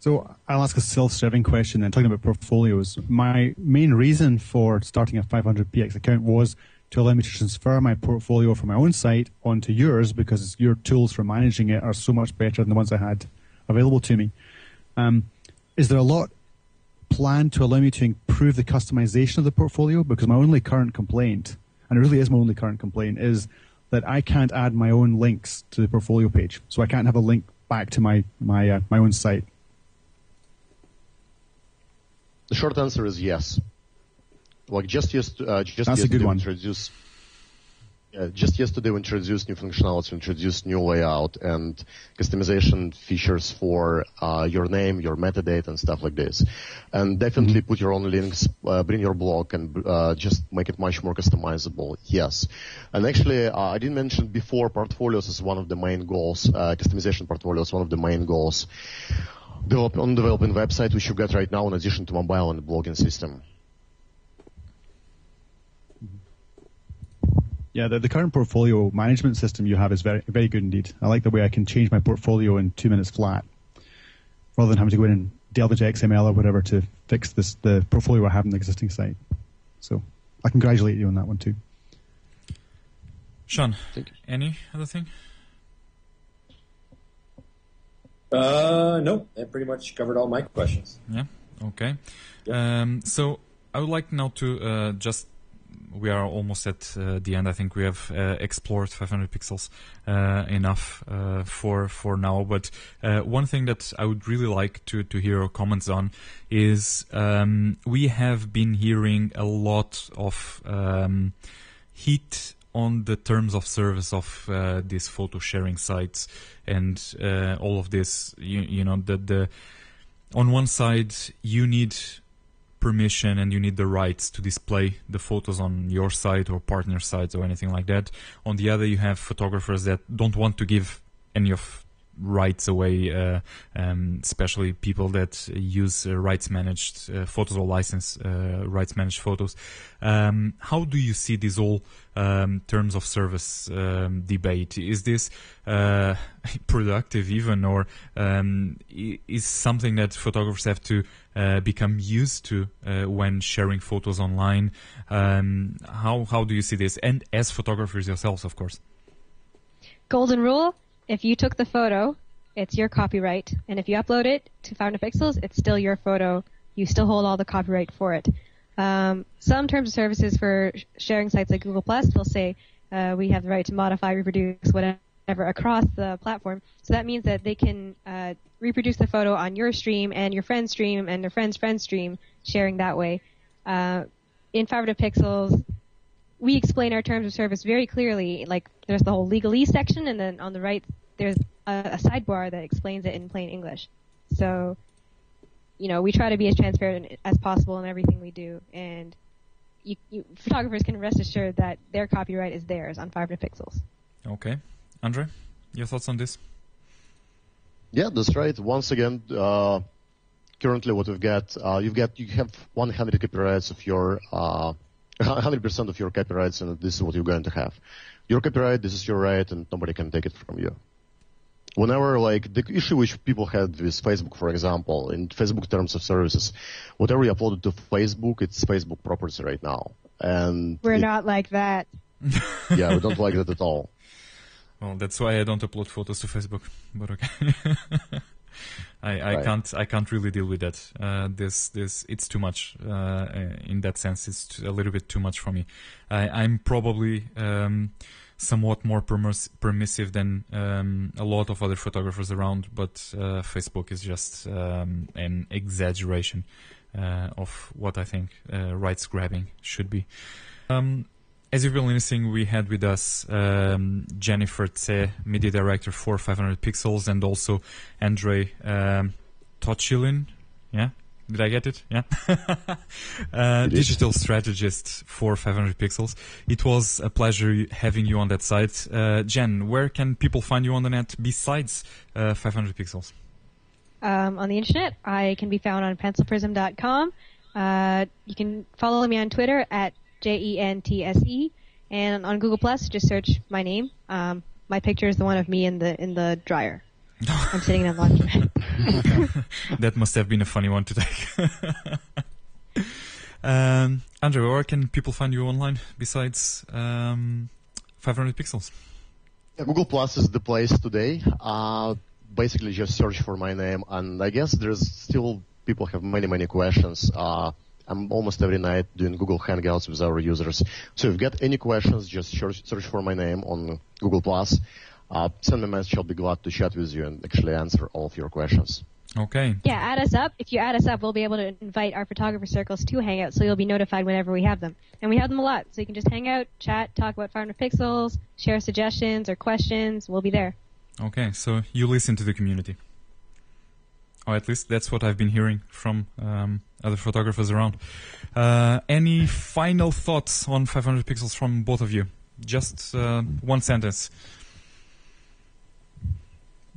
So I'll ask a self-serving question, and talking about portfolios. My main reason for starting a 500px account was to allow me to transfer my portfolio from my own site onto yours, because your tools for managing it are so much better than the ones I had available to me. Is there a lot planned to allow me to improve the customization of the portfolio? Because my only current complaint, and it really is my only current complaint, is that I can't add my own links to the portfolio page. So I can't have a link back to my own site. The short answer is yes. Like just yesterday we introduced new functionality, introduced new layout and customization features for your name, your metadata, and stuff like this. And definitely put your own links, bring your blog, and just make it much more customizable. Yes. And actually, I didn't mention before, portfolios is one of the main goals. Customization portfolios is one of the main goals. Developing website, which you get right now in addition to mobile and blogging system. Yeah, the current portfolio management system you have is very, very good indeed. I like the way I can change my portfolio in 2 minutes flat, rather than having to go in and delve into XML or whatever to fix the portfolio I have on the existing site. So I congratulate you on that one too. Sean, any other thing? No, that pretty much covered all my questions. Yeah, okay. Yep. So I would like now to we are almost at the end. I think we have explored 500 pixels enough for now. But one thing that I would really like to hear your comments on is we have been hearing a lot of heat on the terms of service of these photo sharing sites and all of this. You know, the on one side you need permission and you need the rights to display the photos on your site or partner sites or anything like that. On the other, you have photographers that don't want to give any of rights away, especially people that use rights managed photos or license rights managed photos. How do you see this whole terms of service debate? Is this productive even, or is something that photographers have to become used to when sharing photos online? How do you see this? And as photographers yourselves, of course. Golden rule: if you took the photo, it's your copyright, and if you upload it to 500 pixels, it's still your photo. You still hold all the copyright for it. Some terms of services for sharing sites like Google Plus will say we have the right to modify, reproduce, whatever across the platform. So that means that they can reproduce the photo on your stream and your friend's stream and their friend's friend's stream, sharing that way. In 500 pixels, we explain our terms of service very clearly. Like, there's the whole legalese section, and then on the right there's a sidebar that explains it in plain English. So, we try to be as transparent as possible in everything we do, and photographers can rest assured that their copyright is theirs on 500 pixels. Okay. Andrey, your thoughts on this? Yeah, that's right. Once again, currently what we've got, you have 100 copyrights of your 100% of your copyrights, and this is what you're going to have. Your copyright, this is your right, and nobody can take it from you. Whenever, like, the issue which people had with Facebook, for example, in Facebook terms of services, whatever you uploaded to Facebook, it's Facebook property right now. And we're not like that. Yeah, we don't like that at all. Well, that's why I don't upload photos to Facebook, but okay. I can't really deal with that. It's too much. In that sense, it's a little bit too much for me. I'm probably somewhat more permissive than a lot of other photographers around, but Facebook is just an exaggeration of what I think rights grabbing should be. As you've been listening, we had with us Jennifer Tse, Media Director for 500 Pixels, and also Andrey Tochilin. Yeah? Did I get it? Yeah? Digital Strategist for 500 Pixels. It was a pleasure having you on that site. Jen, where can people find you on the net besides 500 Pixels? On the internet, I can be found on pencilprism.com. You can follow me on Twitter at JENTSE, and on Google Plus, just search my name. My picture is the one of me in the dryer. I'm sitting in a laundromat. That must have been a funny one to take. Andrey, where can people find you online besides 500 Pixels? Yeah, Google Plus is the place today. Basically, just search for my name, and I guess there's still people have many questions. I'm almost every night doing Google Hangouts with our users. So if you get any questions, just search for my name on Google+. Send me a message. I'll be glad to chat with you and actually answer all of your questions. Okay. Yeah, add us up. If you add us up, we'll be able to invite our photographer circles to Hangouts, so you'll be notified whenever we have them. And we have them a lot, so you can just hang out, chat, talk about 500 pixels, share suggestions or questions. We'll be there. Okay, so you listen to the community. Or at least that's what I've been hearing from other photographers around. Any final thoughts on 500 pixels from both of you? Just one sentence.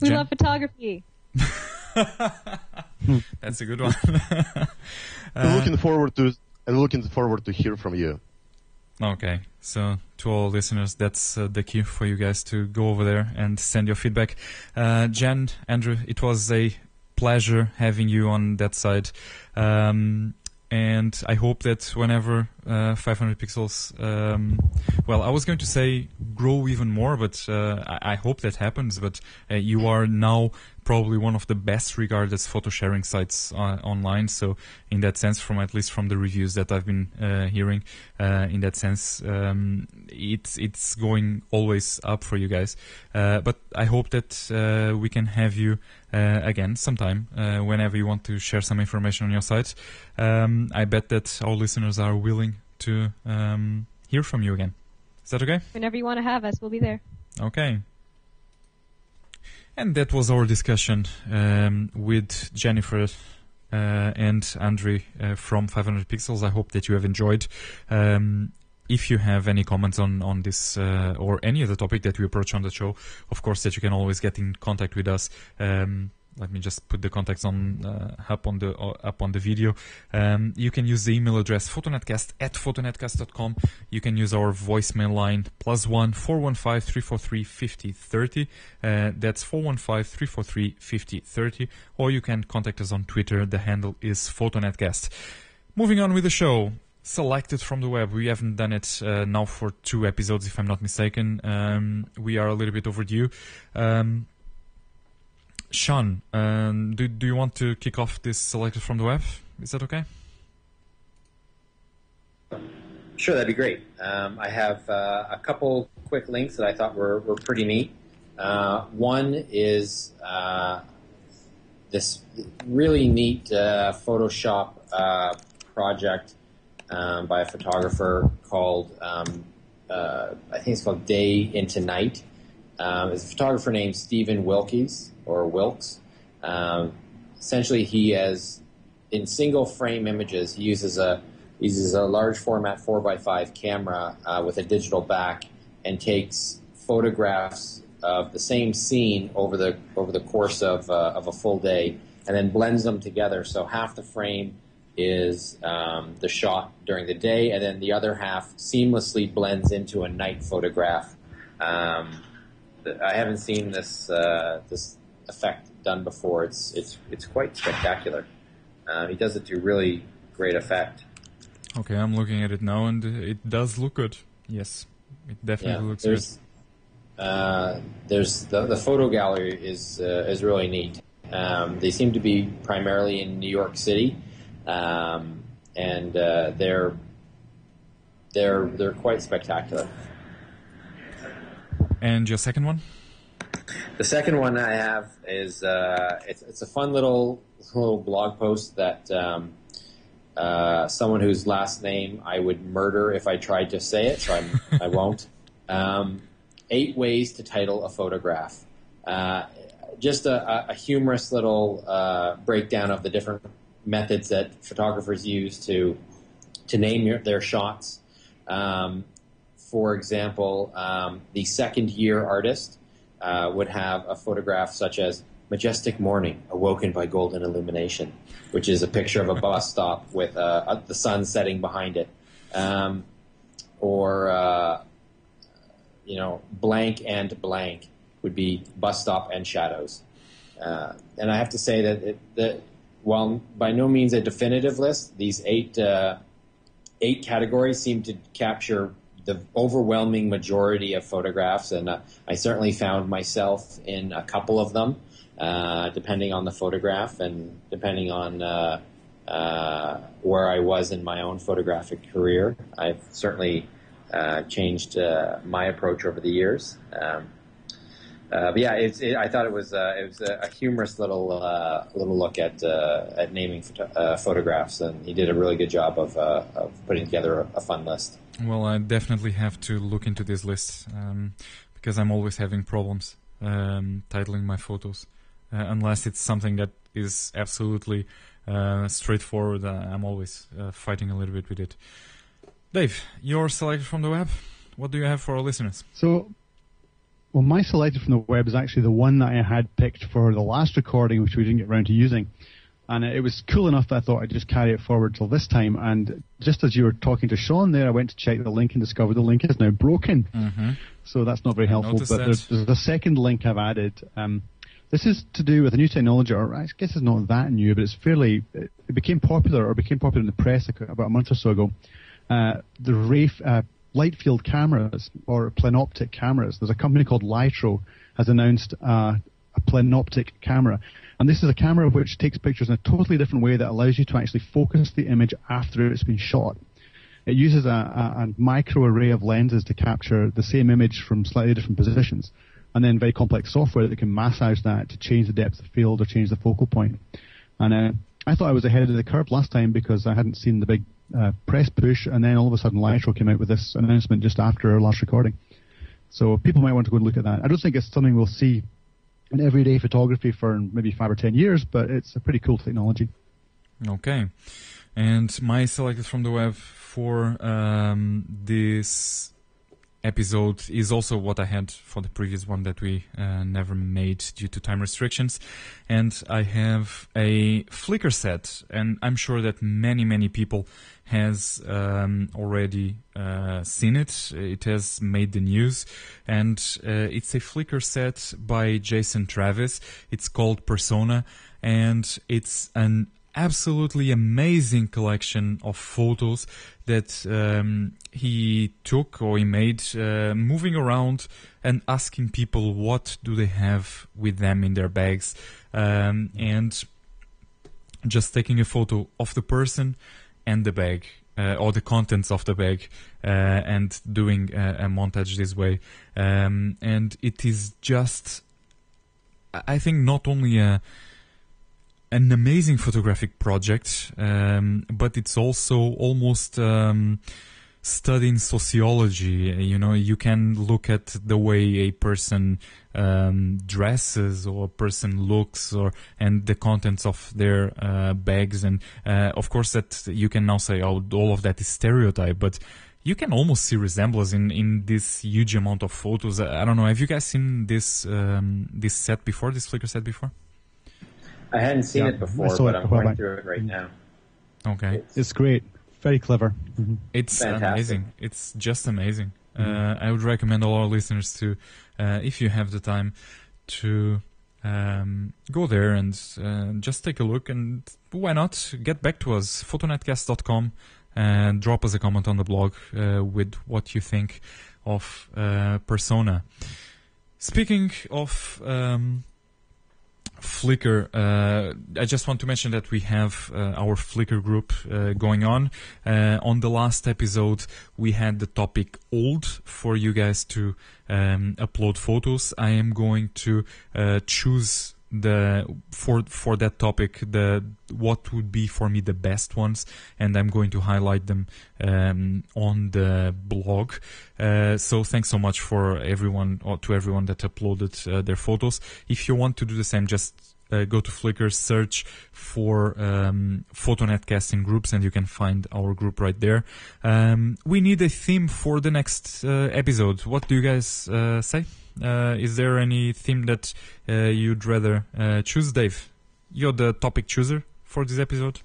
We Jen? love photography. That's a good one. I'm looking forward to hear from you. Okay, so to all listeners, that's the key for you guys to go over there and send your feedback. Jen, Andrew, it was a pleasure having you on that side, and I hope that whenever 500 pixels, well, I was going to say grow even more, but I hope that happens. But you are now probably one of the best regarded photo sharing sites online. So in that sense, at least from the reviews that I've been hearing, in that sense, it's going always up for you guys. But I hope that we can have you again sometime whenever you want to share some information on your site. I bet that our listeners are willing to hear from you again. Is that okay? Whenever you want to have us, we'll be there. Okay. And that was our discussion with Jennifer and Andrey from 500 Pixels. I hope that you have enjoyed. If you have any comments on this or any other topic that we approach on the show, of course, that you can always get in contact with us. Let me just put the contacts up on the video. You can use the email address PhotoNetCast@PhotoNetCast.com. You can use our voicemail line +1 415 343 5030. That's 415 343 5030. Or you can contact us on Twitter. The handle is PhotoNetCast. Moving on with the show. Selected from the web. We haven't done it now for 2 episodes, if I'm not mistaken. We are a little bit overdue. Sean, do you want to kick off this selected from the web? Is that okay? Sure, that'd be great. I have a couple quick links that I thought were pretty neat. One is this really neat Photoshop project by a photographer called, I think it's called Day into Night. It's a photographer named Stephen Wilkes. Essentially, he has, in single frame images, he uses a large format 4x5 camera with a digital back and takes photographs of the same scene over the course of a full day, and then blends them together. So half the frame is the shot during the day, and then the other half seamlessly blends into a night photograph. I haven't seen this effect done before. It's quite spectacular. He does it to really great effect. Okay, I'm looking at it now, and it does look good. Yes, it definitely looks good. There's the photo gallery is really neat. They seem to be primarily in New York City, and they're quite spectacular. And your second one? The second one I have is it's a fun little blog post that someone whose last name I would murder if I tried to say it, so I won't. 8 ways to title a photograph. Just a humorous little breakdown of the different methods that photographers use to name their shots. For example, the second year artist would have a photograph such as Majestic Morning, Awoken by Golden Illumination, which is a picture of a bus stop with the sun setting behind it. Blank and blank would be bus stop and shadows. And I have to say that while by no means a definitive list, these eight categories seem to capture the overwhelming majority of photographs, and I certainly found myself in a couple of them, depending on the photograph and depending on where I was in my own photographic career. I've certainly changed my approach over the years. But yeah, I thought it was a humorous little look at naming photographs, and he did a really good job of putting together a fun list. Well, I definitely have to look into this list because I'm always having problems titling my photos, unless it's something that is absolutely straightforward. I'm always fighting a little bit with it. Dave, your selected from the web. What do you have for our listeners? Well, my selected from the web is actually the one that I had picked for the last recording, which we didn't get around to using. And it was cool enough that I thought I'd just carry it forward till this time. And just as you were talking to Sean there, I went to check the link and discovered the link is now broken. Mm-hmm. So that's not very helpful. But there's a second link I've added. This is to do with a new technology, or I guess it's not that new, but it became popular in the press about a month or so ago. The light field cameras, or plenoptic cameras. There's a company called Lytro has announced a plenoptic camera. And this is a camera which takes pictures in a totally different way that allows you to actually focus the image after it's been shot. It uses a micro array of lenses to capture the same image from slightly different positions, and then very complex software that can massage that to change the depth of field or change the focal point. And I thought I was ahead of the curve last time because I hadn't seen the big press push, and then all of a sudden Lytro came out with this announcement just after our last recording. So people might want to go and look at that. I don't think it's something we'll see in everyday photography for maybe 5 or 10 years, but it's a pretty cool technology. Okay. And my selected from the web for this episode is also what I had for the previous one that we never made due to time restrictions. And I have a Flickr set, and I'm sure that many people has already seen it. It has made the news, and it's a Flickr set by Jason Travis. It's called Persona, and it's an absolutely amazing collection of photos that he took or he made moving around and asking people what do they have with them in their bags, and just taking a photo of the person and the bag, or the contents of the bag, and doing a montage this way. And it is just, I think, not only an amazing photographic project, but it's also almost studying sociology. You know, you can look at the way a person dresses or a person looks, and the contents of their bags, and of course that you can now say, oh, all of that is stereotype, but you can almost see resemblance in this huge amount of photos. I don't know, have you guys seen this set before, this Flickr set before? I hadn't seen it before, but I'm going through it right now. Okay. It's great. Very clever. Mm-hmm. It's fantastic. Amazing. It's just amazing. I would recommend all our listeners to, if you have the time, to go there and just take a look, and why not get back to us, PhotoNetCast.com, and drop us a comment on the blog with what you think of Persona. Speaking of Flickr, I just want to mention that we have our Flickr group going on. On the last episode, we had the topic old for you guys to upload photos. I am going to choose for that topic what would be for me the best ones, and I'm going to highlight them on the blog. So thanks so much for everyone, or to everyone that uploaded their photos. If you want to do the same, just go to Flickr, search for PhotoNetCast in groups, and you can find our group right there. We need a theme for the next episode. What do you guys say? Is there any theme that you'd rather choose, Dave? You're the topic chooser for this episode.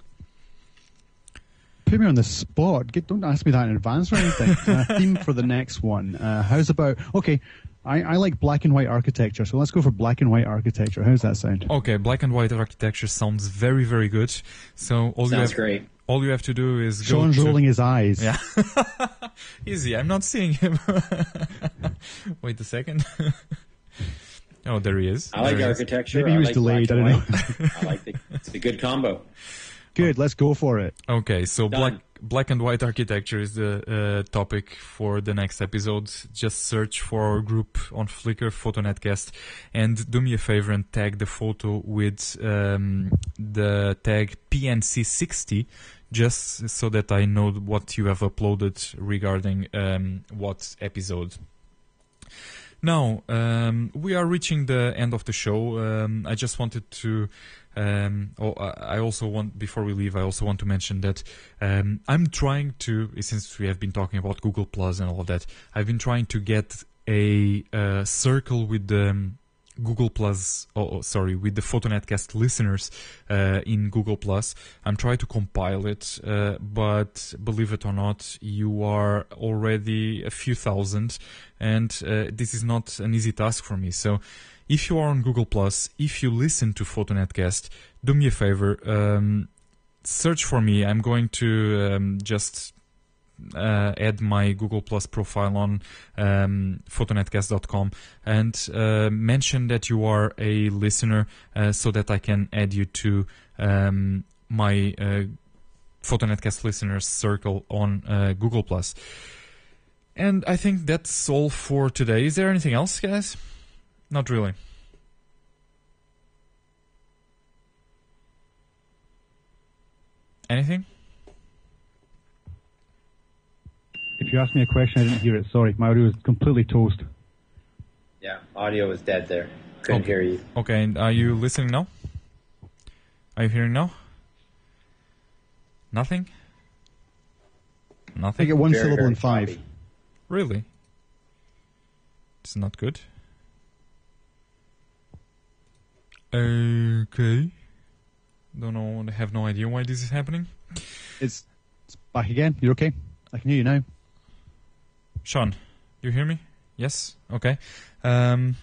Put me on the spot. Don't ask me that in advance or anything. Theme for the next one. How's about... Okay, I like black and white architecture, so let's go for black and white architecture. How's that sound? Okay, black and white architecture sounds very, very good. So great. All you have to do is Sean's rolling his eyes. Yeah. Easy, I'm not seeing him. Wait a second. Oh, there he is. I like architecture. Maybe he was delayed, I don't know. I like it's a good combo. Good, let's go for it. Okay, so Done. black and white architecture is the topic for the next episode. Just search for our group on Flickr, PhotoNetCast, and do me a favor and tag the photo with the tag PNC60, just so that I know what you have uploaded regarding what episode. Now, we are reaching the end of the show. I just wanted to... I also want, before we leave, I also want to mention that I'm trying to, since we have been talking about Google Plus and all of that, I've been trying to get a circle with the Google Plus, with the PhotoNetCast listeners in Google Plus. I'm trying to compile it, but believe it or not, you are already a few thousand, and this is not an easy task for me. So if you are on Google Plus, if you listen to PhotoNetCast, do me a favor, search for me. I'm going to just add my Google Plus profile on PhotoNetCast.com and mention that you are a listener, so that I can add you to my PhotoNetCast listeners circle on Google Plus. And I think that's all for today. Is there anything else, guys? Not really. Anything? If you asked me a question, I didn't hear it. Sorry, my audio is completely toast. Yeah, audio was dead there. Couldn't hear you. Okay, and are you listening now? Are you hearing now? Nothing? I Nothing? get one Very, syllable very in 5. choppy. Really? It's not good. Okay. Don't know, I have no idea why this is happening. It's back again. You're okay? I can hear you now. Sean, you hear me? Yes? Okay. I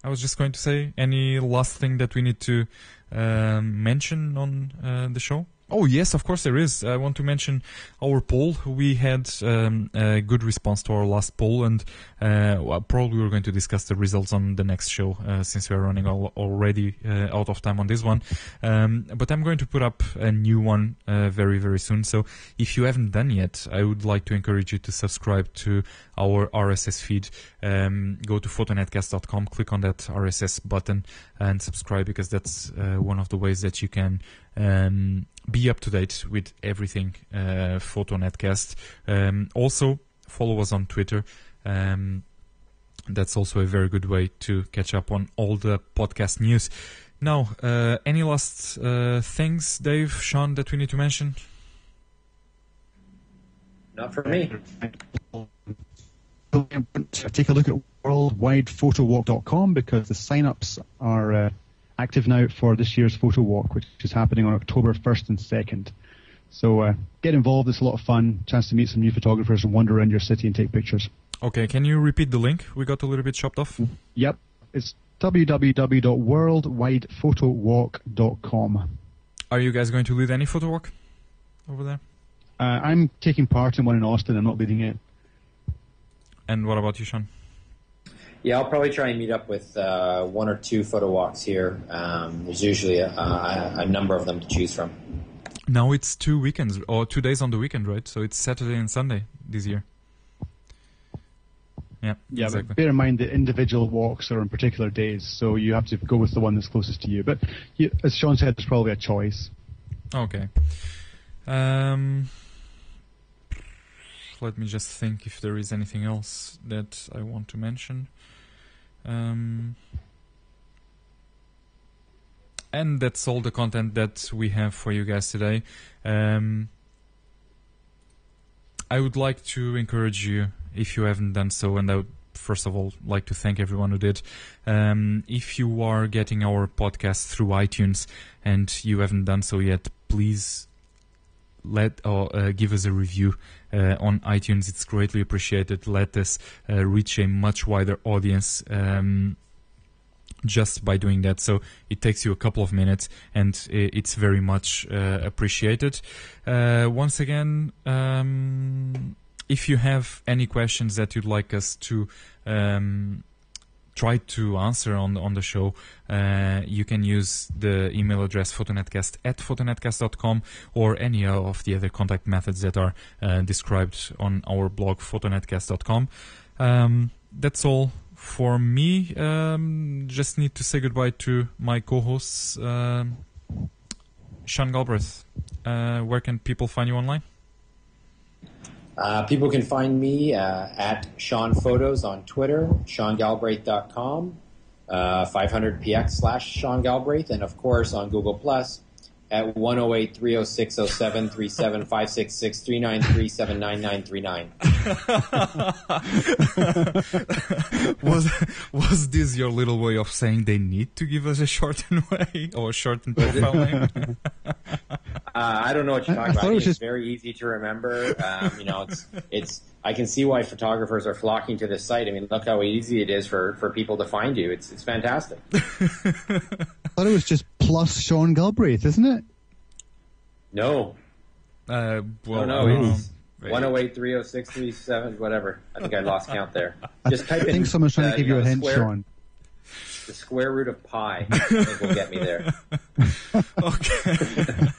was just going to say, any last thing that we need to mention on the show? Oh, yes, of course there is. I want to mention our poll. We had a good response to our last poll, and probably we're going to discuss the results on the next show, since we're running already out of time on this one. But I'm going to put up a new one very, very soon. So if you haven't done yet, I would like to encourage you to subscribe to our RSS feed. Go to PhotoNetCast.com, click on that RSS button and subscribe, because that's one of the ways that you can be up to date with everything PhotoNetCast. Also, follow us on Twitter. That's also a very good way to catch up on all the podcast news. Now, any last things, Dave, Sean, that we need to mention? Not for me. Take a look at worldwidephotowalk.com, because the sign-ups are active now for this year's photo walk, which is happening on October 1st and 2nd. So get involved. It's a lot of fun. Chance to meet some new photographers and wander around your city and take pictures. Okay, can you repeat the link? We got a little bit chopped off. Yep. It's www.worldwidephotowalk.com. Are you guys going to lead any photo walk over there? I'm taking part in one in Austin. I'm not leading it. And what about you, Sean? Yeah, I'll probably try and meet up with 1 or 2 photo walks here. There's usually a number of them to choose from. Now it's 2 weekends, or 2 days on the weekend, right? So it's Saturday and Sunday this year. Yeah, exactly. But bear in mind that individual walks are on particular days, so you have to go with the one that's closest to you. But as Sean said, there's probably a choice. Okay. Let me just think if there is anything else that I want to mention. And that's all the content that we have for you guys today. I would like to encourage you, if you haven't done so, and I would first of all like to thank everyone who did. If you are getting our podcast through iTunes and you haven't done so yet, please give us a review on iTunes. It's greatly appreciated. Let us reach a much wider audience just by doing that. So it takes you a couple of minutes, and it's very much appreciated. Once again, if you have any questions that you'd like us to try to answer on the show, you can use the email address photonetcast@photonetcast.com, or any of the other contact methods that are described on our blog photonetcast.com. That's all for me. Just need to say goodbye to my co-hosts. Sean Galbraith, where can people find you online? People can find me at Sean Photos on Twitter, SeanGalbraith.com, 500px/Sean Galbraith, and of course on Google Plus at 108-306-07-37566393939. Was this your little way of saying they need to give us a shortened way or a shortened profile name? I don't know what you're talking about. It's It's very easy to remember. It's. I can see why photographers are flocking to this site. I mean, look how easy it is for people to find you. It's fantastic. I thought it was just plus Sean Galbraith, isn't it? No. Well, No, it's 108-306-37, whatever. I think I lost count there. Just type I think someone's trying to give you a hint, Sean. The square root of pi, I think, will get me there. Okay.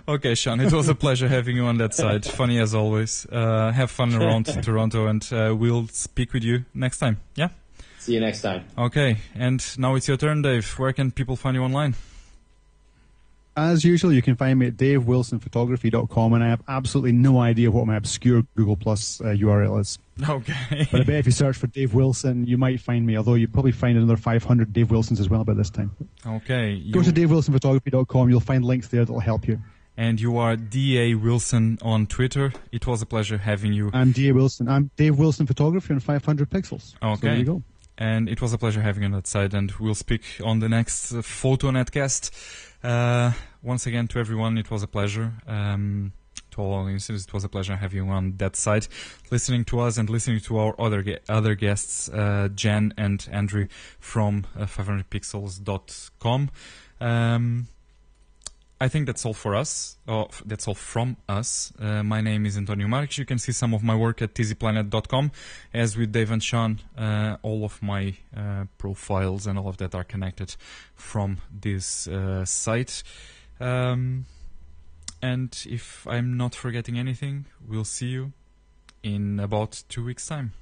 Okay, Sean, it was a pleasure having you on that side. Funny as always. Have fun around Toronto, and we'll speak with you next time. Yeah? See you next time. Okay, and now it's your turn, Dave. Where can people find you online? As usual, you can find me at davewilsonphotography.com, and I have absolutely no idea what my obscure Google Plus URL is. Okay. But I bet if you search for Dave Wilson, you might find me, although you'll probably find another 500 Dave Wilsons as well by this time. Okay. Go to davewilsonphotography.com, you'll find links there that'll help you. And you are D.A. Wilson on Twitter. It was a pleasure having you. I'm D.A. Wilson. I'm Dave Wilson Photography on 500 Pixels. Okay. So there you go. And it was a pleasure having you on that side. And we'll speak on the next PhotoNetCast. Once again, to everyone, it was a pleasure. To all our listeners, it was a pleasure having you on that side, listening to us and listening to our other guests, Jen and Andrey from 500pixels.com. I think that's all for us. That's all from us. My name is Antonio Marques. You can see some of my work at tizzyplanet.com. As with Dave and Sean, all of my profiles and all of that are connected from this site. And if I'm not forgetting anything, we'll see you in about 2 weeks' time.